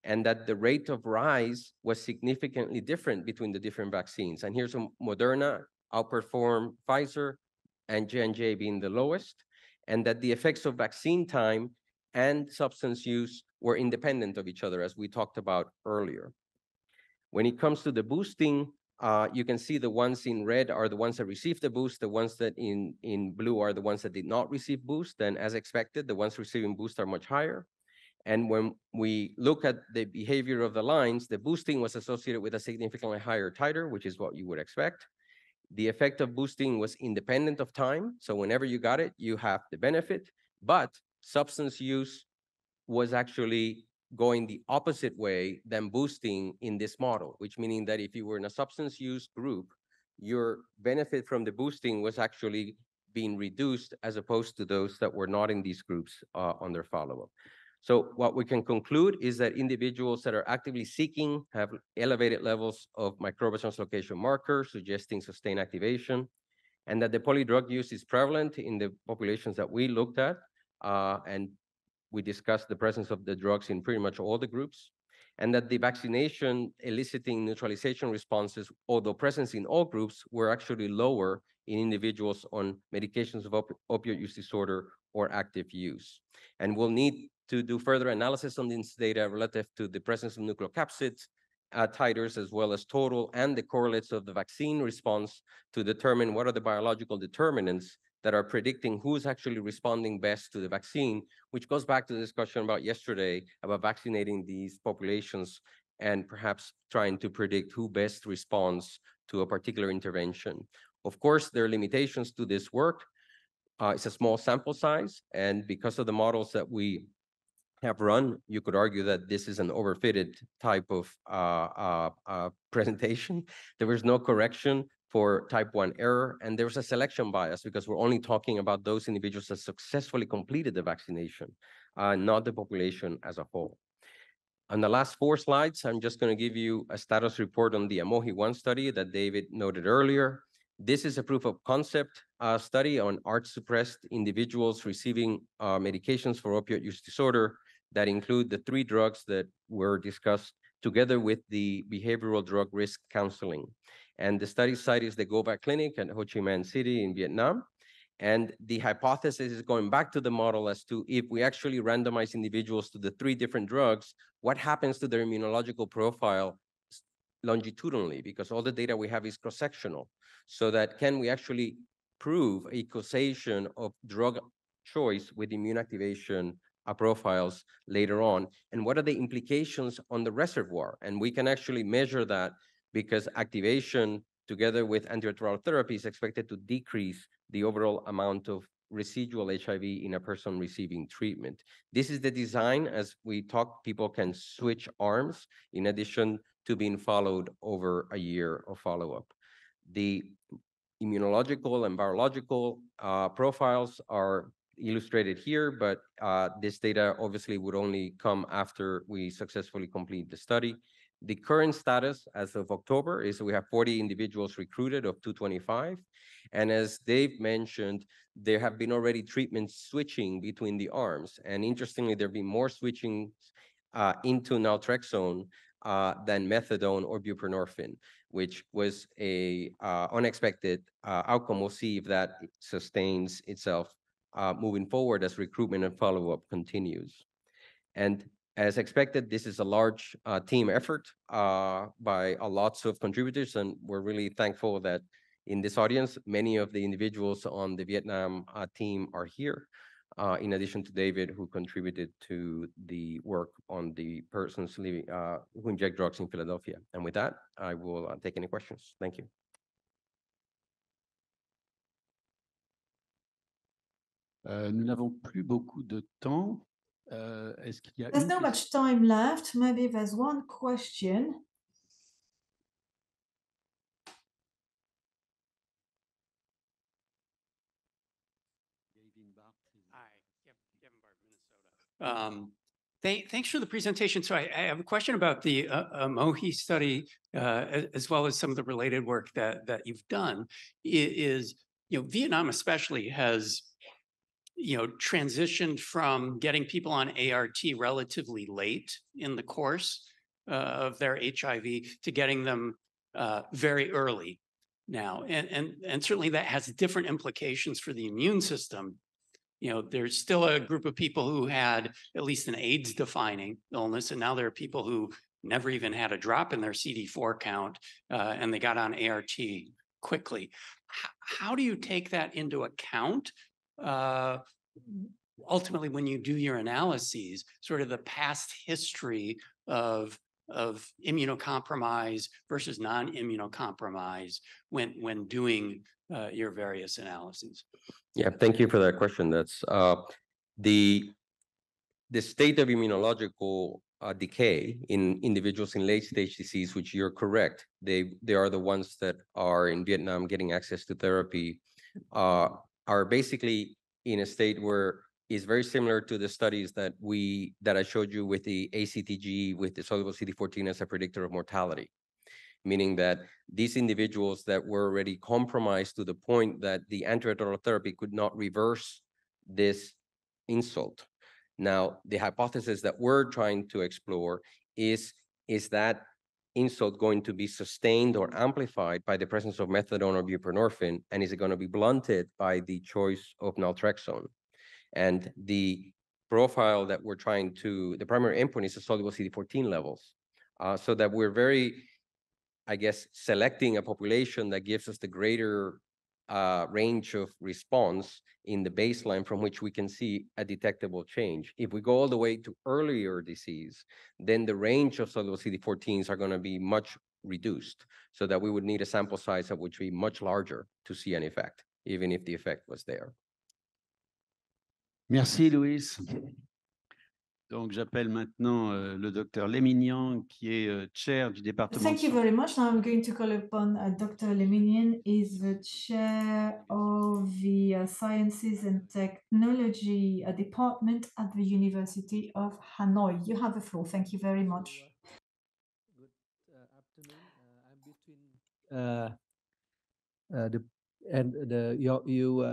and that the rate of rise was significantly different between the different vaccines. And here's Moderna outperformed Pfizer and J&J being the lowest, and that the effects of vaccine time and substance use were independent of each other, as we talked about earlier. When it comes to the boosting, you can see the ones in red are the ones that received the boost, the ones that in blue are the ones that did not receive boost, and as expected, the ones receiving boost are much higher. And when we look at the behavior of the lines, the boosting was associated with a significantly higher titer, which is what you would expect. The effect of boosting was independent of time. So whenever you got it, you have the benefit, but substance use was actually going the opposite way than boosting in this model, which meaning that if you were in a substance use group, your benefit from the boosting was actually being reduced as opposed to those that were not in these groups on their follow-up. So what we can conclude is that individuals that are actively seeking have elevated levels of microbial translocation markers, suggesting sustained activation, and that the polydrug use is prevalent in the populations that we looked at, and we discussed the presence of the drugs in pretty much all the groups, and that the vaccination eliciting neutralization responses, although present in all groups, were actually lower in individuals on medications of opioid use disorder or active use. And we'll need to do further analysis on this data relative to the presence of nucleocapsids, titers, as well as total and the correlates of the vaccine response to determine what are the biological determinants that are predicting who's actually responding best to the vaccine, which goes back to the discussion about yesterday about vaccinating these populations and perhaps trying to predict who best responds to a particular intervention. Of course, there are limitations to this work. It's a small sample size, and because of the models that we have run, you could argue that this is an overfitted type of presentation. There was no correction for type 1 error, and there was a selection bias because we're only talking about those individuals that successfully completed the vaccination, not the population as a whole. On the last 4 slides, I'm just going to give you a status report on the AMOHI-1 study that David noted earlier. This is a proof of concept study on ART-suppressed individuals receiving medications for opioid use disorder that include the 3 drugs that were discussed together with the behavioral drug risk counseling. And the study site is the Go Back Clinic at Ho Chi Minh City in Vietnam. And the hypothesis is going back to the model as to if we actually randomize individuals to the 3 different drugs, what happens to their immunological profile longitudinally, because all the data we have is cross-sectional. So that can we actually prove a causation of drug choice with immune activation profiles later on? And what are the implications on the reservoir? And we can actually measure that because activation together with antiretroviral therapy is expected to decrease the overall amount of residual HIV in a person receiving treatment. This is the design. As we talk, people can switch arms in addition to being followed over a year of follow-up. The immunological and virological profiles are illustrated here, but this data obviously would only come after we successfully complete the study. The current status as of October is we have 40 individuals recruited of 225. And as Dave mentioned, there have been already treatments switching between the arms. And interestingly, there have been more switching into naltrexone than methadone or buprenorphine, which was a unexpected outcome. We'll see if that sustains itself moving forward as recruitment and follow-up continues. And as expected, this is a large team effort by lots of contributors, and we're really thankful that in this audience, many of the individuals on the Vietnam team are here, in addition to David, who contributed to the work on the persons living who inject drugs in Philadelphia. And with that, I will take any questions. Thank you. Nous n'avons plus beaucoup de temps. Est-ce qu'il y a There's une not much time left. Maybe there's one question. Thanks for the presentation. So I have a question about the AMOHI study, as well as some of the related work that you've done. Vietnam especially has, transitioned from getting people on ART relatively late in the course of their HIV to getting them very early now. And certainly that has different implications for the immune system. There's still a group of people who had at least an AIDS-defining illness, and now there are people who never even had a drop in their CD4 count, and they got on ART quickly. How do you take that into account? Ultimately, when you do your analyses, sort of the past history of immunocompromise versus non-immunocompromise when doing your various analyses. Yeah, thank you for that question. That's the state of immunological decay in individuals in late-stage disease, which you're correct. They are the ones that are in Vietnam getting access to therapy, are basically in a state where is very similar to the studies that I showed you with the ACTG, with the soluble CD14 as a predictor of mortality. Meaning that these individuals that were already compromised to the point that the antiretroviral therapy could not reverse this insult. Now, the hypothesis that we're trying to explore is that insult going to be sustained or amplified by the presence of methadone or buprenorphine, and is it going to be blunted by the choice of naltrexone? And the profile that we're trying to, the primary endpoint is the soluble CD14 levels, so that we're very, I guess, selecting a population that gives us the greater range of response in the baseline from which we can see a detectable change. If we go all the way to earlier disease, then the range of soluble CD14s are going to be much reduced, so that we would need a sample size that would be much larger to see an effect, even if the effect was there. Merci, Louis. Donc, j'appelle maintenant le docteur Lémignan, qui est chair du département. Thank you very much. Now I'm going to call upon Dr. Leminian, is the chair of the Sciences and Technology Department at the University of Hanoi. You have the floor. Thank you very much. Good afternoon. I'm between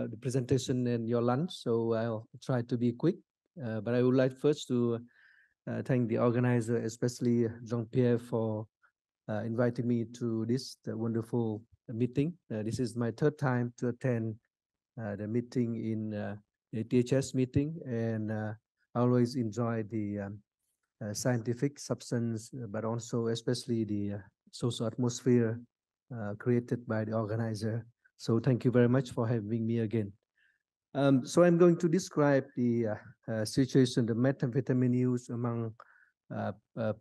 the presentation and your lunch, so I'll try to be quick. But I would like first to thank the organizer, especially Jean-Pierre, for inviting me to this wonderful meeting. This is my third time to attend the meeting in the ATHS meeting, and I always enjoy the scientific substance, but also especially the social atmosphere created by the organizer. So thank you very much for having me again. So I'm going to describe the situation, the methamphetamine use among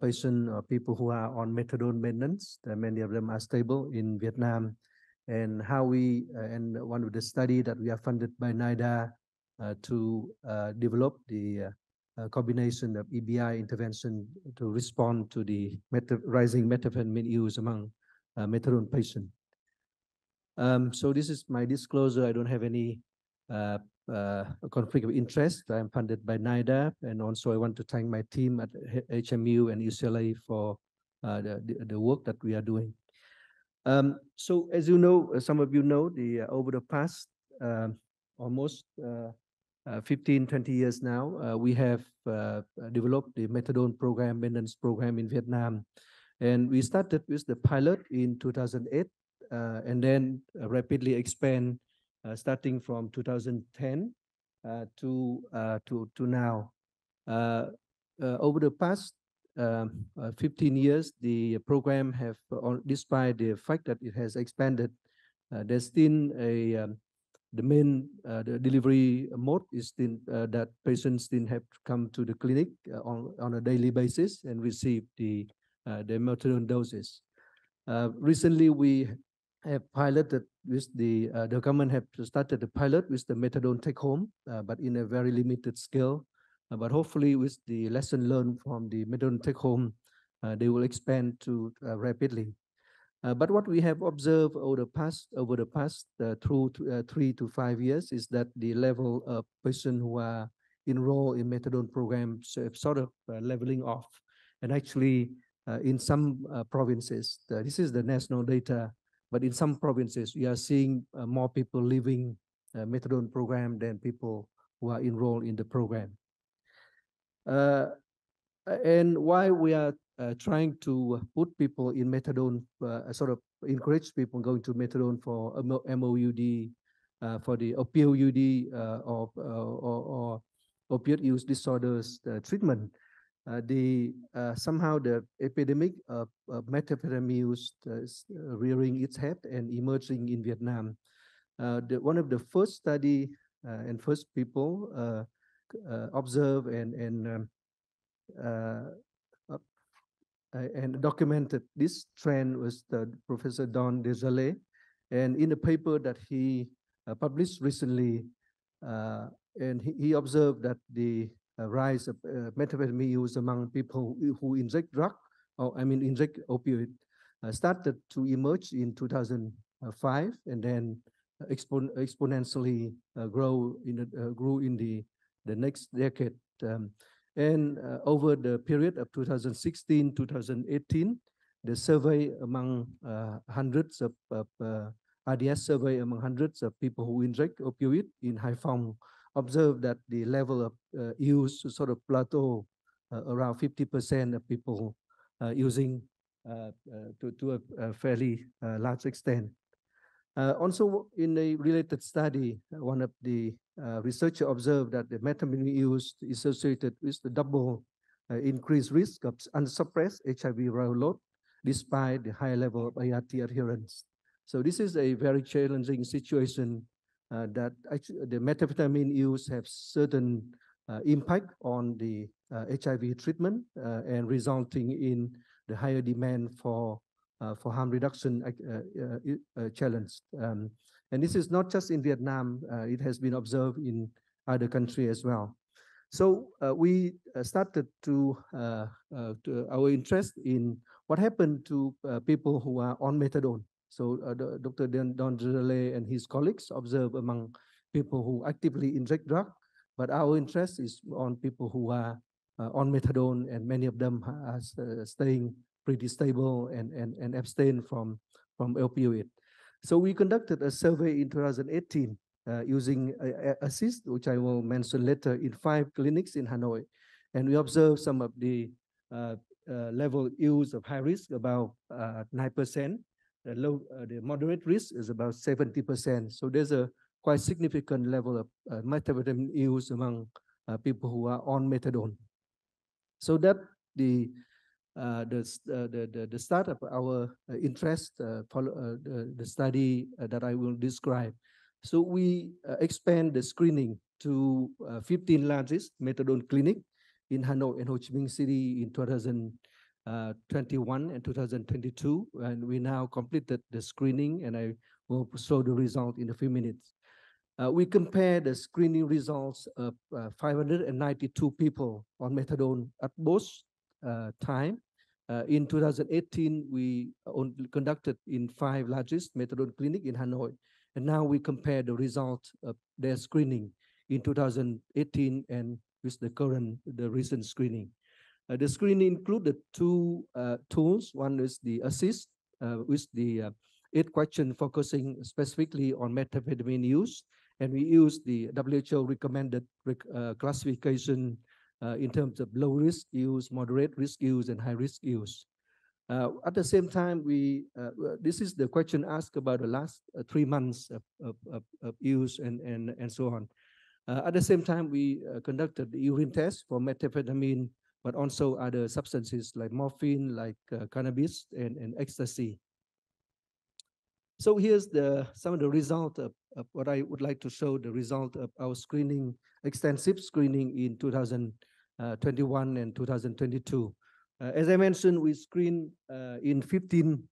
patients or people who are on methadone maintenance. Many of them are stable in Vietnam, and how we, and one of the study that we are funded by NIDA to develop the combination of EBI intervention to respond to the rising methamphetamine use among methadone patients. So this is my disclosure. I don't have any conflict of interest. I'm funded by NIDA, and also I want to thank my team at HMU and UCLA for the work that we are doing. So as you know, some of you know, over the past almost 15, 20 years now, we have developed the methadone program, maintenance program in Vietnam. And we started with the pilot in 2008, and then rapidly expand starting from 2010 to now. Over the past 15 years, the program have, despite the fact that it has expanded, there's still the main the delivery mode is still that patients still have to come to the clinic on a daily basis and receive the methadone doses. Recently, we have piloted with the government have started the pilot with the methadone take home, but in a very limited scale. But hopefully, with the lesson learned from the methadone take home, they will expand to rapidly. But what we have observed over the past 3 to 5 years is that the level of patients who are enrolled in methadone programs sort of leveling off, and actually in some provinces, this is the national data. But in some provinces, we are seeing more people leaving methadone program than people who are enrolled in the program. And why we are trying to put people in methadone, sort of encourage people going to methadone for MOUD, for the opioid or opioid use disorders treatment. Somehow the epidemic of methamphetamine use is rearing its head and emerging in Vietnam. One of the first study and first people observed and documented this trend was Professor Don de Jalais, and in a paper that he published recently, and he observed that the rise of methamphetamine use among people who inject drug, inject opioid, started to emerge in 2005, and then exponentially grew in the next decade. And over the period of 2016-2018, the survey among hundreds of RDS survey among hundreds of people who inject opioid in Haiphong observed that the level of use sort of plateau around 50% of people using to a fairly large extent. Also, in a related study, one of the researchers observed that the methamphetamine use is associated with the double increased risk of unsuppressed HIV viral load, despite the high level of ART adherence. So this is a very challenging situation that actually the methamphetamine use have certain impact on the HIV treatment and resulting in the higher demand for harm reduction challenge. And this is not just in Vietnam, it has been observed in other countries as well. So we started to our interest in what happened to people who are on methadone. So Dr. Don Jarlais and his colleagues observed among people who actively inject drug, but our interest is on people who are on methadone, and many of them are staying pretty stable and abstain from opioid. So we conducted a survey in 2018 using ATHS, which I will mention later, in 5 clinics in Hanoi. And we observed some of the level use of high risk, about 9%. The moderate risk is about 70%. So there's a quite significant level of methamphetamine use among people who are on methadone. So that the start of our interest, the study that I will describe. So we expand the screening to 15 largest methadone clinic in Hanoi and Ho Chi Minh City in 2021 and 2022, and we now completed the screening, and I will show the result in a few minutes. We compare the screening results of 592 people on methadone at both time. In 2018, we conducted in 5 largest methadone clinic in Hanoi, and now we compare the result of their screening in 2018 and with the recent screening. The screening included 2 tools. One is the ATHS, with the 8 questions focusing specifically on methamphetamine use, and we use the WHO recommended classification in terms of low risk use, moderate risk use, and high risk use. At the same time, this is the question asked about the last 3 months of use and so on. At the same time, we conducted the urine test for methamphetamine, but also other substances like morphine, like cannabis and ecstasy. So here's some of the result of what I would like to show, the result of our screening, extensive screening in 2021 and 2022. As I mentioned, we screened in 15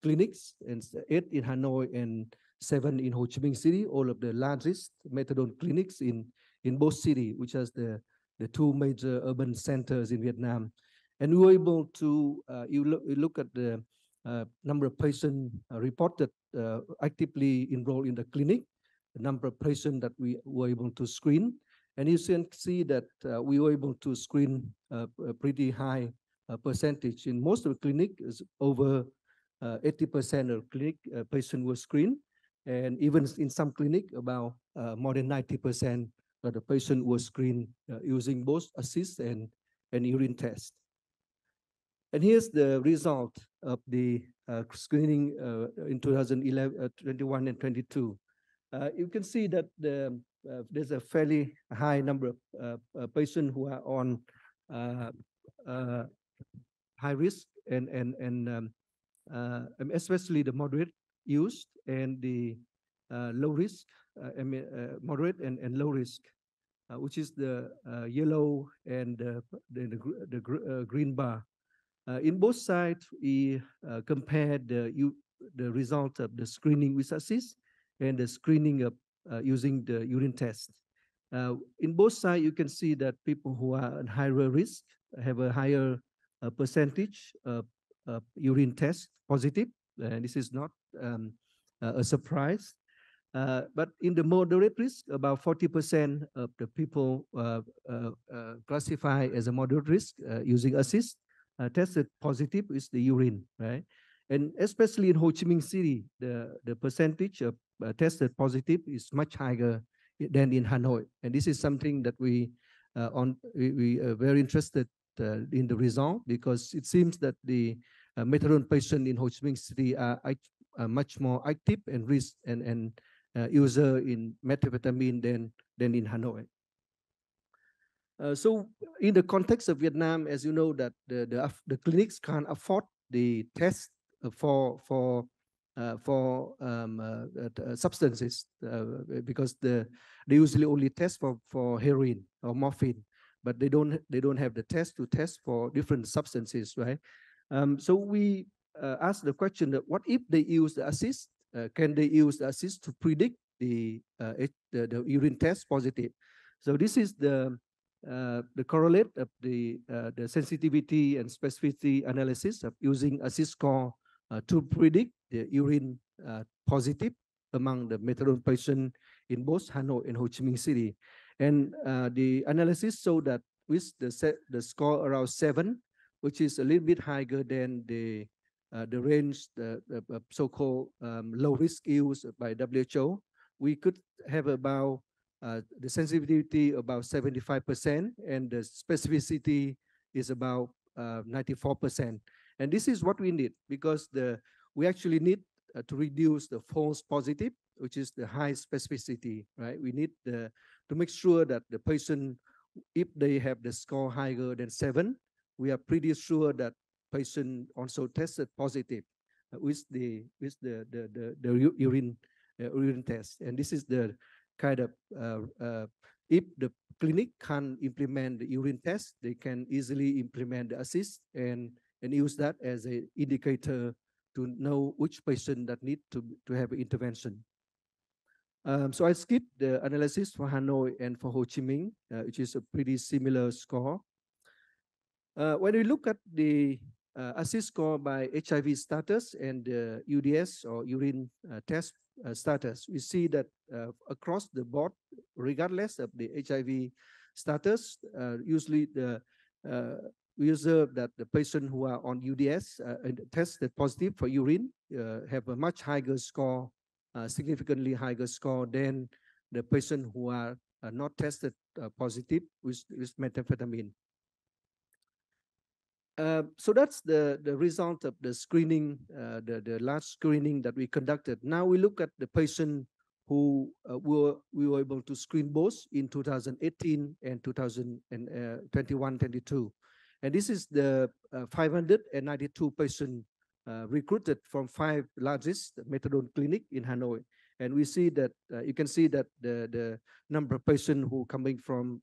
clinics, and 8 in Hanoi and 7 in Ho Chi Minh City, all of the largest methadone clinics in both cities, which is the 2 major urban centers in Vietnam. And we were able to, you look at the number of patients reported actively enrolled in the clinic, the number of patients that we were able to screen. And you can see that we were able to screen a pretty high percentage. In most of the clinic, is over 80% of clinic patients were screened. And even in some clinic, about more than 90% of the patient was screened using both ATHS and urine test. And here's the result of the screening in 2021 and 22. You can see that there's a fairly high number of patients who are on high risk and especially the moderate use and the low risk, moderate and low risk, which is the yellow and the green bar. In both sides, we compared the result of the screening with ATHS and the screening of using the urine test. In both sides, you can see that people who are at higher risk have a higher percentage of urine test positive. This is not a surprise. But in the moderate risk, about 40% of the people classified as a moderate risk using ATHS tested positive with the urine, right? And especially in Ho Chi Minh City, the percentage of tested positive is much higher than in Hanoi. And this is something that we are very interested in the result, because it seems that the methadone patient in Ho Chi Minh City are much more active and risk and user in methamphetamine than in Hanoi. So in the context of Vietnam, as you know, that the clinics can't afford the test for for substances because they usually only test for heroin or morphine, but they don't have the test to test for different substances, right? So we asked the question that what if they use the assist? Can they use the assist to predict the urine test positive? So this is the correlate of the sensitivity and specificity analysis of using assist score to predict the urine positive among the methadone patient in both Hanoi and Ho Chi Minh City. And the analysis showed that with the score around 7, which is a little bit higher than the range, the so-called low risk use by WHO, we could have about the sensitivity about 75% and the specificity is about 94%. And this is what we need because we actually need to reduce the false positive, which is the high specificity, right? We need to make sure that the patient, if they have the score higher than 7, we are pretty sure that patient also tested positive with the urine test. And this is the kind of if the clinic can implement the urine test, they can easily implement the assist and use that as an indicator to know which patient that need to have intervention. So I skipped the analysis for Hanoi and for Ho Chi Minh, which is a pretty similar score. When we look at the assist score by HIV status and the UDS or urine test status, we see that across the board, regardless of the HIV status, usually we observe that the patient who are on UDS tested positive for urine have a much higher score, significantly higher score than the patient who are not tested positive with methamphetamine. So that's the result of the screening, the large screening that we conducted. Now we look at the patient who we were able to screen both in 2018 and 2021-22. And this is the 592 patients recruited from 5 largest methadone clinic in Hanoi. And we see that you can see that the number of patients who coming from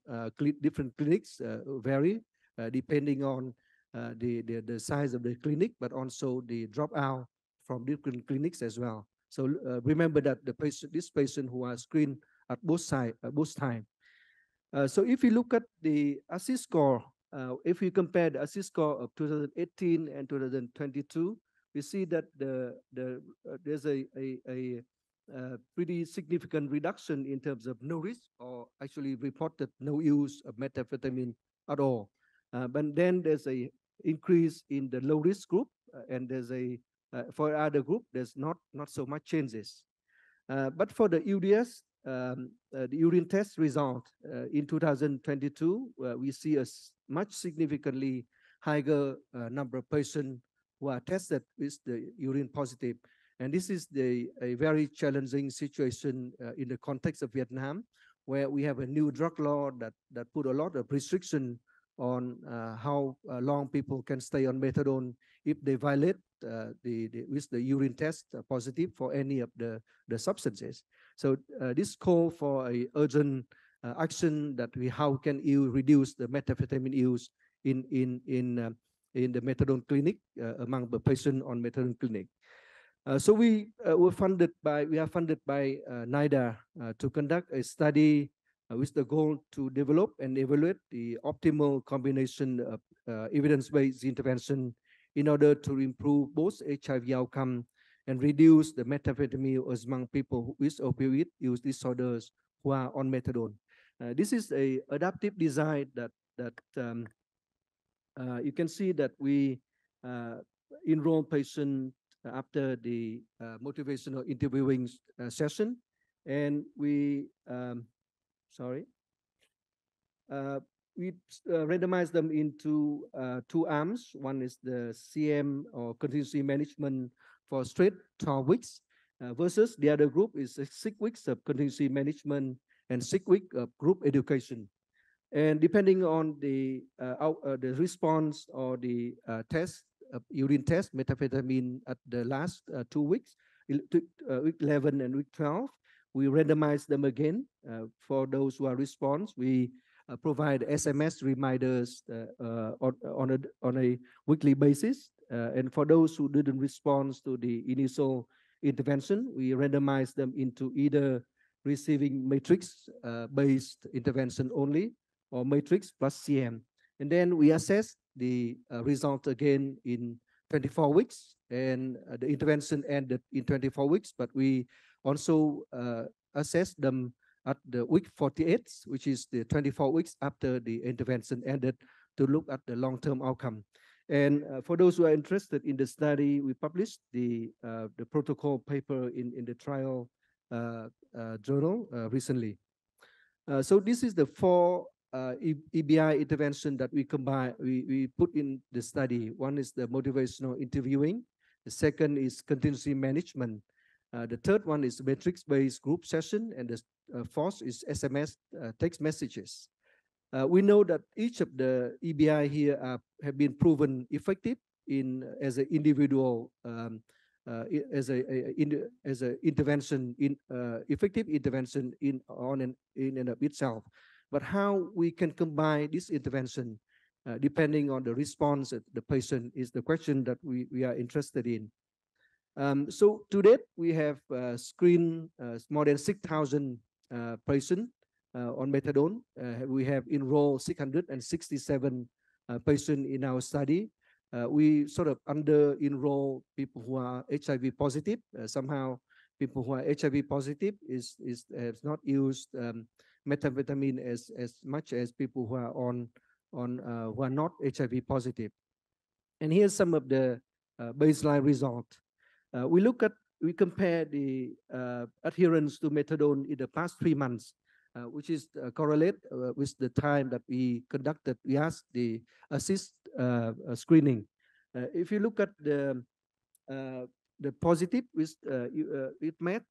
different clinics vary depending on the size of the clinic, but also the dropout from different clinics as well. So remember that this patient who are screened at both times. So if you look at the assist score, if we compare the assist score of 2018 and 2022, we see that there's a pretty significant reduction in terms of no risk or actually reported no use of methamphetamine at all. But then there's a increase in the low risk group, and there's for other group there's not so much changes. But for the UDS, the urine test result in 2022, we see a much significantly higher number of patients who are tested with the urine positive. And this is a very challenging situation in the context of Vietnam, where we have a new drug law that put a lot of restriction on how long people can stay on methadone if they violate with the urine test positive for any of the substances. So this call for a urgent action that how can you reduce the methamphetamine use in the methadone clinic among the patient on methadone clinic. So we are funded by NIDA to conduct a study with the goal to develop and evaluate the optimal combination of evidence-based intervention in order to improve both HIV outcome and reduce the methamphetamine use among people with opioid use disorders who are on methadone. This is a adaptive design that you can see that we enroll patients after the motivational interviewing session, and we we randomize them into 2 arms. One is the CM or contingency management for straight 12 weeks versus the other group is 6 weeks of contingency management and 6 weeks of group education. And depending on the response or the test, urine test, methamphetamine at the last 2 weeks, week 11 and week 12. We randomize them again. For those who are response, we provide SMS reminders on a weekly basis. And for those who didn't respond to the initial intervention, we randomize them into either receiving matrix-based intervention only or matrix plus CM. And then we assess the result again in 24 weeks, and the intervention ended in 24 weeks, but we also assess them at the week 48, which is the 24 weeks after the intervention ended, to look at the long-term outcome. And for those who are interested in the study, we published the protocol paper in the trial journal recently. So this is the 4 EBI intervention that we combine, we put in the study. One is the motivational interviewing. The second is contingency management. The third one is matrix-based group session, and the fourth is SMS text messages. We know that each of the EBI here have been proven effective as an individual, as a intervention effective intervention in and of itself. But how we can combine this intervention, depending on the response of the patient, is the question that we are interested in. So to date, we have screened more than 6,000 patients on methadone. We have enrolled 667 patients in our study. We sort of under-enroll people who are HIV positive. Somehow, people who are HIV positive have not used methamphetamine as much as people who are who are not HIV positive. And here's some of the baseline results. We compare the adherence to methadone in the past 3 months, which is correlate with the time that we asked the assist screening. If you look at the positive with it met,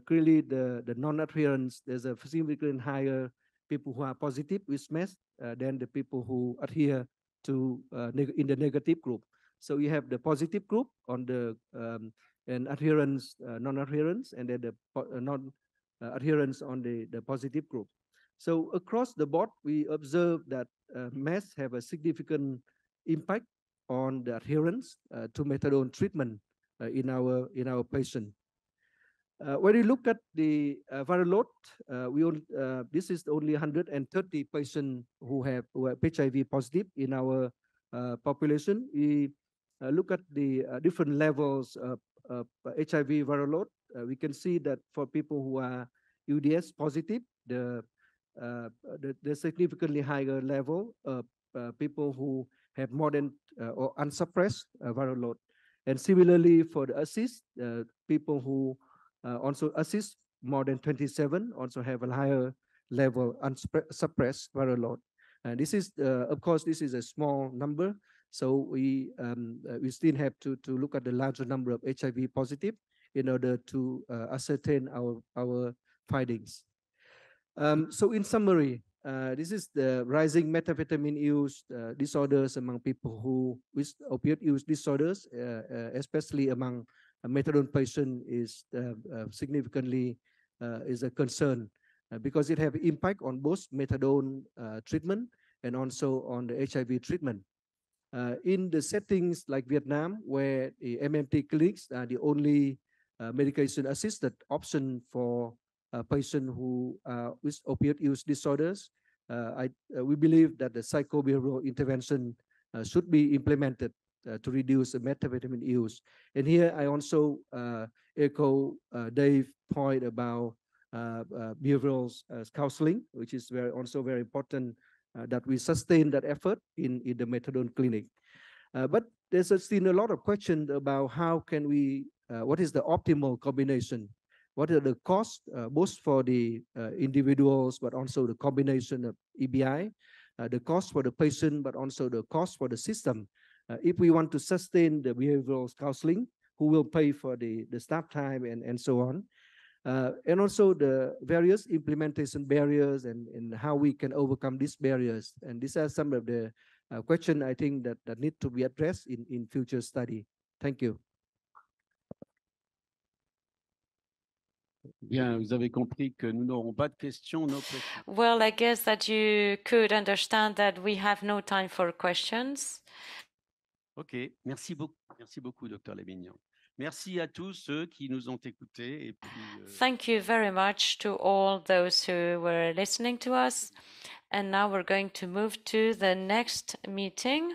clearly the non-adherence, there's a significantly higher people who are positive with MES than the people who adhere to in the negative group. So you have the positive group on the and adherence, non-adherence, and then the non-adherence on the positive group. So across the board, we observe that MES have a significant impact on the adherence to methadone treatment in our patient. When you look at the viral load, this is only 130 patients who are HIV positive in our population. We look at the different levels of HIV viral load. We can see that for people who are UDS positive, the significantly higher level of people who have more than or unsuppressed viral load. And similarly for the assist, people who also assist more than 27 also have a higher level unsuppressed viral load. And this is, of course, this is a small number. So we still have to look at the larger number of HIV positive in order to ascertain our findings. So in summary, this is the rising methamphetamine use disorders among people who with opioid use disorders, especially among methadone patient, is significantly is a concern because it have impact on both methadone treatment and also on the HIV treatment. In the settings like Vietnam, where the MMT clinics are the only medication-assisted option for patients who with opioid use disorders, we believe that the psychobehavioral intervention should be implemented to reduce the methamphetamine use. And here I also echo Dave's point about behavioral counseling, which is also very important that we sustain that effort in the methadone clinic. But there's still a lot of questions about how can we, what is the optimal combination? What are the costs, both for the individuals, but also the combination of EBI, the cost for the patient, but also the cost for the system. If we want to sustain the behavioral counseling, who will pay for the staff time and so on. And also the various implementation barriers and how we can overcome these barriers. And these are some of the questions I think that need to be addressed in future study. Thank you. Bien, vous avez compris que nous n'aurons pas de questions, no questions. Well, I guess that you could understand that we have no time for questions. OK, merci beaucoup, Dr. Lémignan. Merci à tous ceux qui nous ont écoutés. Et puis, Thank you very much to all those who were listening to us. And now we're going to move to the next meeting.